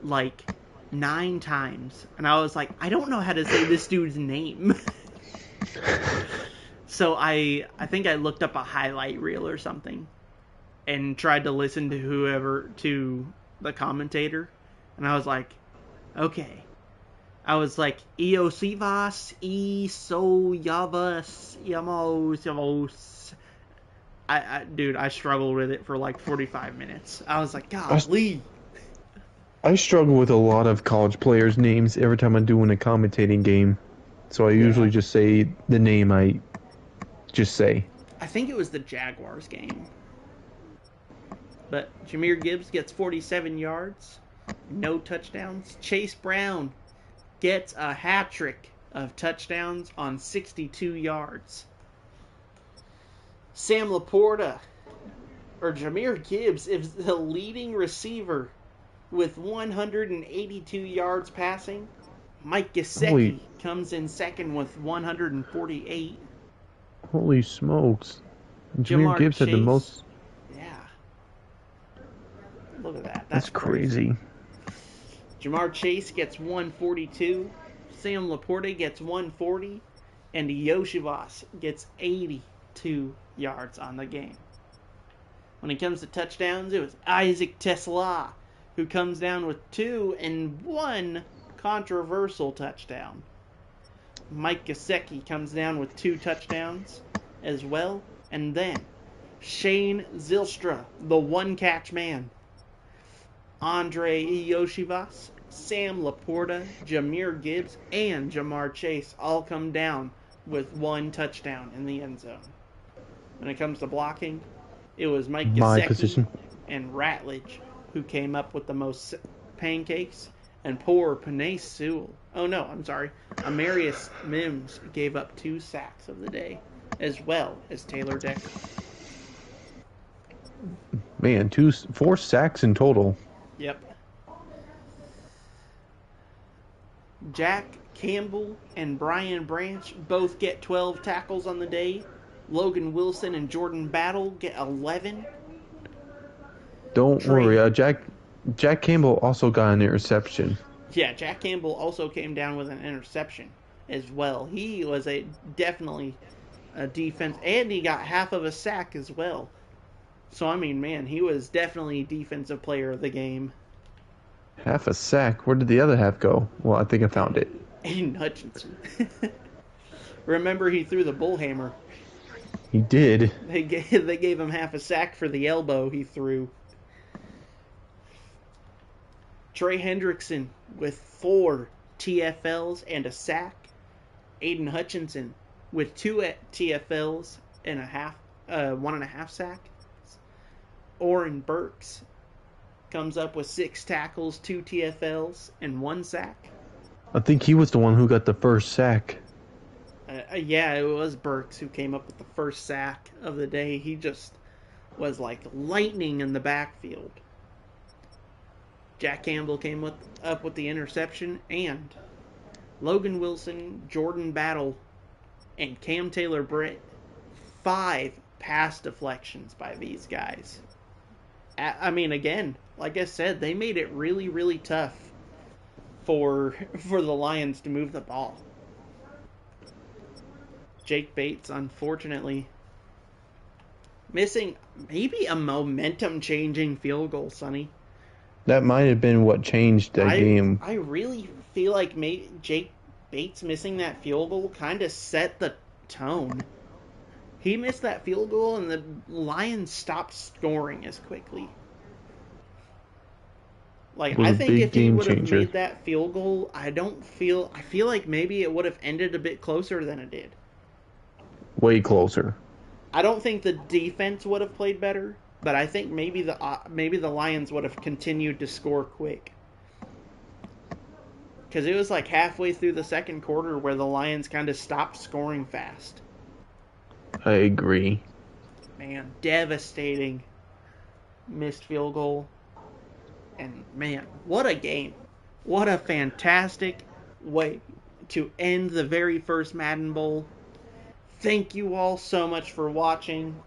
like 9 times. And I was like, I don't know how to say this dude's name. So I think I looked up a highlight reel or something and tried to listen to the commentator, and I was like, okay. I was like, Eosivas, Yavas, Yamos. Dude, I struggled with it for like 45 minutes. I was like, I, golly. I struggle with a lot of college players' names every time I'm doing a commentating game. So I Yeah. usually just say the name I just say. I think it was the Jaguars game. But Jameer Gibbs gets 47 yards, no touchdowns. Chase Brown gets a hat trick of touchdowns on 62 yards. Sam Laporta, or Jameer Gibbs, is the leading receiver with 182 yards passing. Mike Holy Gesicki comes in second with 148. holy smokes. Jameer Jamar Gibbs had the Chase, most. yeah, look at that. That's That's crazy. crazy. Jamar Chase gets 142. Sam Laporta gets 140. And Yoshivas gets 82 yards on the game. When it comes to touchdowns, it was Isaac Tesla who comes down with 2 and 1 controversial touchdown. Mike Gesicki comes down with 2 touchdowns as well. And then Shane Zylstra, the one-catch man. Andre Yoshivas, Sam Laporta, Jameer Gibbs, and Jamar Chase all come down with 1 touchdown in the end zone. When it comes to blocking, it was Mike My Gesicki position. and Ratledge who came up with the most pancakes, and poor Panay Sewell. Oh no, I'm sorry. Amarius Mims gave up 2 sacks of the day, as well as Taylor Decker. Man, 4 sacks in total. Yep. Jack Campbell and Brian Branch both get 12 tackles on the day. Logan Wilson and Jordan Battle get 11. Don't worry, Jack Campbell also got an interception. Yeah, Jack Campbell also came down with an interception. as well. He was a definitely a defense, and he got half of a sack as well. So I mean, man, he was definitely defensive player of the game. Half a sack. Where did the other half go? Well, I think I found it. Aiden Hutchinson. Remember, he threw the bullhammer. He did. They gave him half a sack for the elbow he threw. Trey Hendrickson with 4 TFLs and a sack. Aiden Hutchinson with 2 TFLs and a half, 1.5 sack. Oren Burks comes up with 6 tackles, 2 TFLs, and 1 sack. I think he was the one who got the first sack. Yeah, it was Burks who came up with the first sack of the day. He just was like lightning in the backfield. Jack Campbell came up with the interception, and Logan Wilson, Jordan Battle, and Cam Taylor Britt, 5 pass deflections by these guys. I mean, again, like I said, they made it really, really tough for the Lions to move the ball. Jake Bates, unfortunately, missing maybe a momentum-changing field goal, Sonny. That might have been what changed that game. I really feel like Jake Bates missing that field goal kind of set the tone. He missed that field goal, and the Lions stopped scoring as quickly. Like, I think if he would have made that field goal, I feel like maybe it would have ended a bit closer than it did. Way closer. I don't think the defense would have played better, but I think maybe the Lions would have continued to score quick. Because it was like halfway through the second quarter where the Lions kind of stopped scoring fast. I agree. Man, devastating missed field goal. And man, what a game. What a fantastic way to end the very first Madden Bowl. Thank you all so much for watching.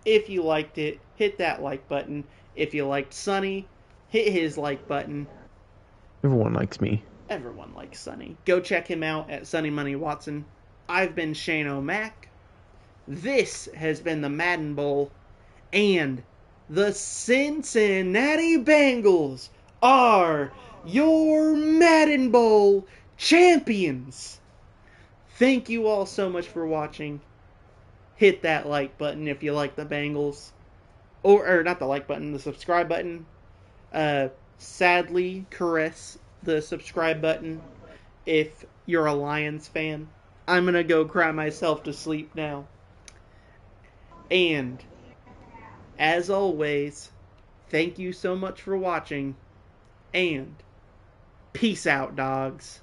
If you liked it, hit that like button. If you liked Sonny, hit his like button. Everyone likes me. Everyone likes Sonny. Go check him out at Sonny Money Watson. I've been Shane O'Mac. This has been the Madden Bowl. And the Cincinnati Bengals are your Madden Bowl champions. Thank you all so much for watching. Hit that like button if you like the Bengals. Or not the like button, the subscribe button. Sadly, caress the subscribe button if you're a Lions fan. I'm going to go cry myself to sleep now. And, as always, thank you so much for watching. And, peace out, dogs.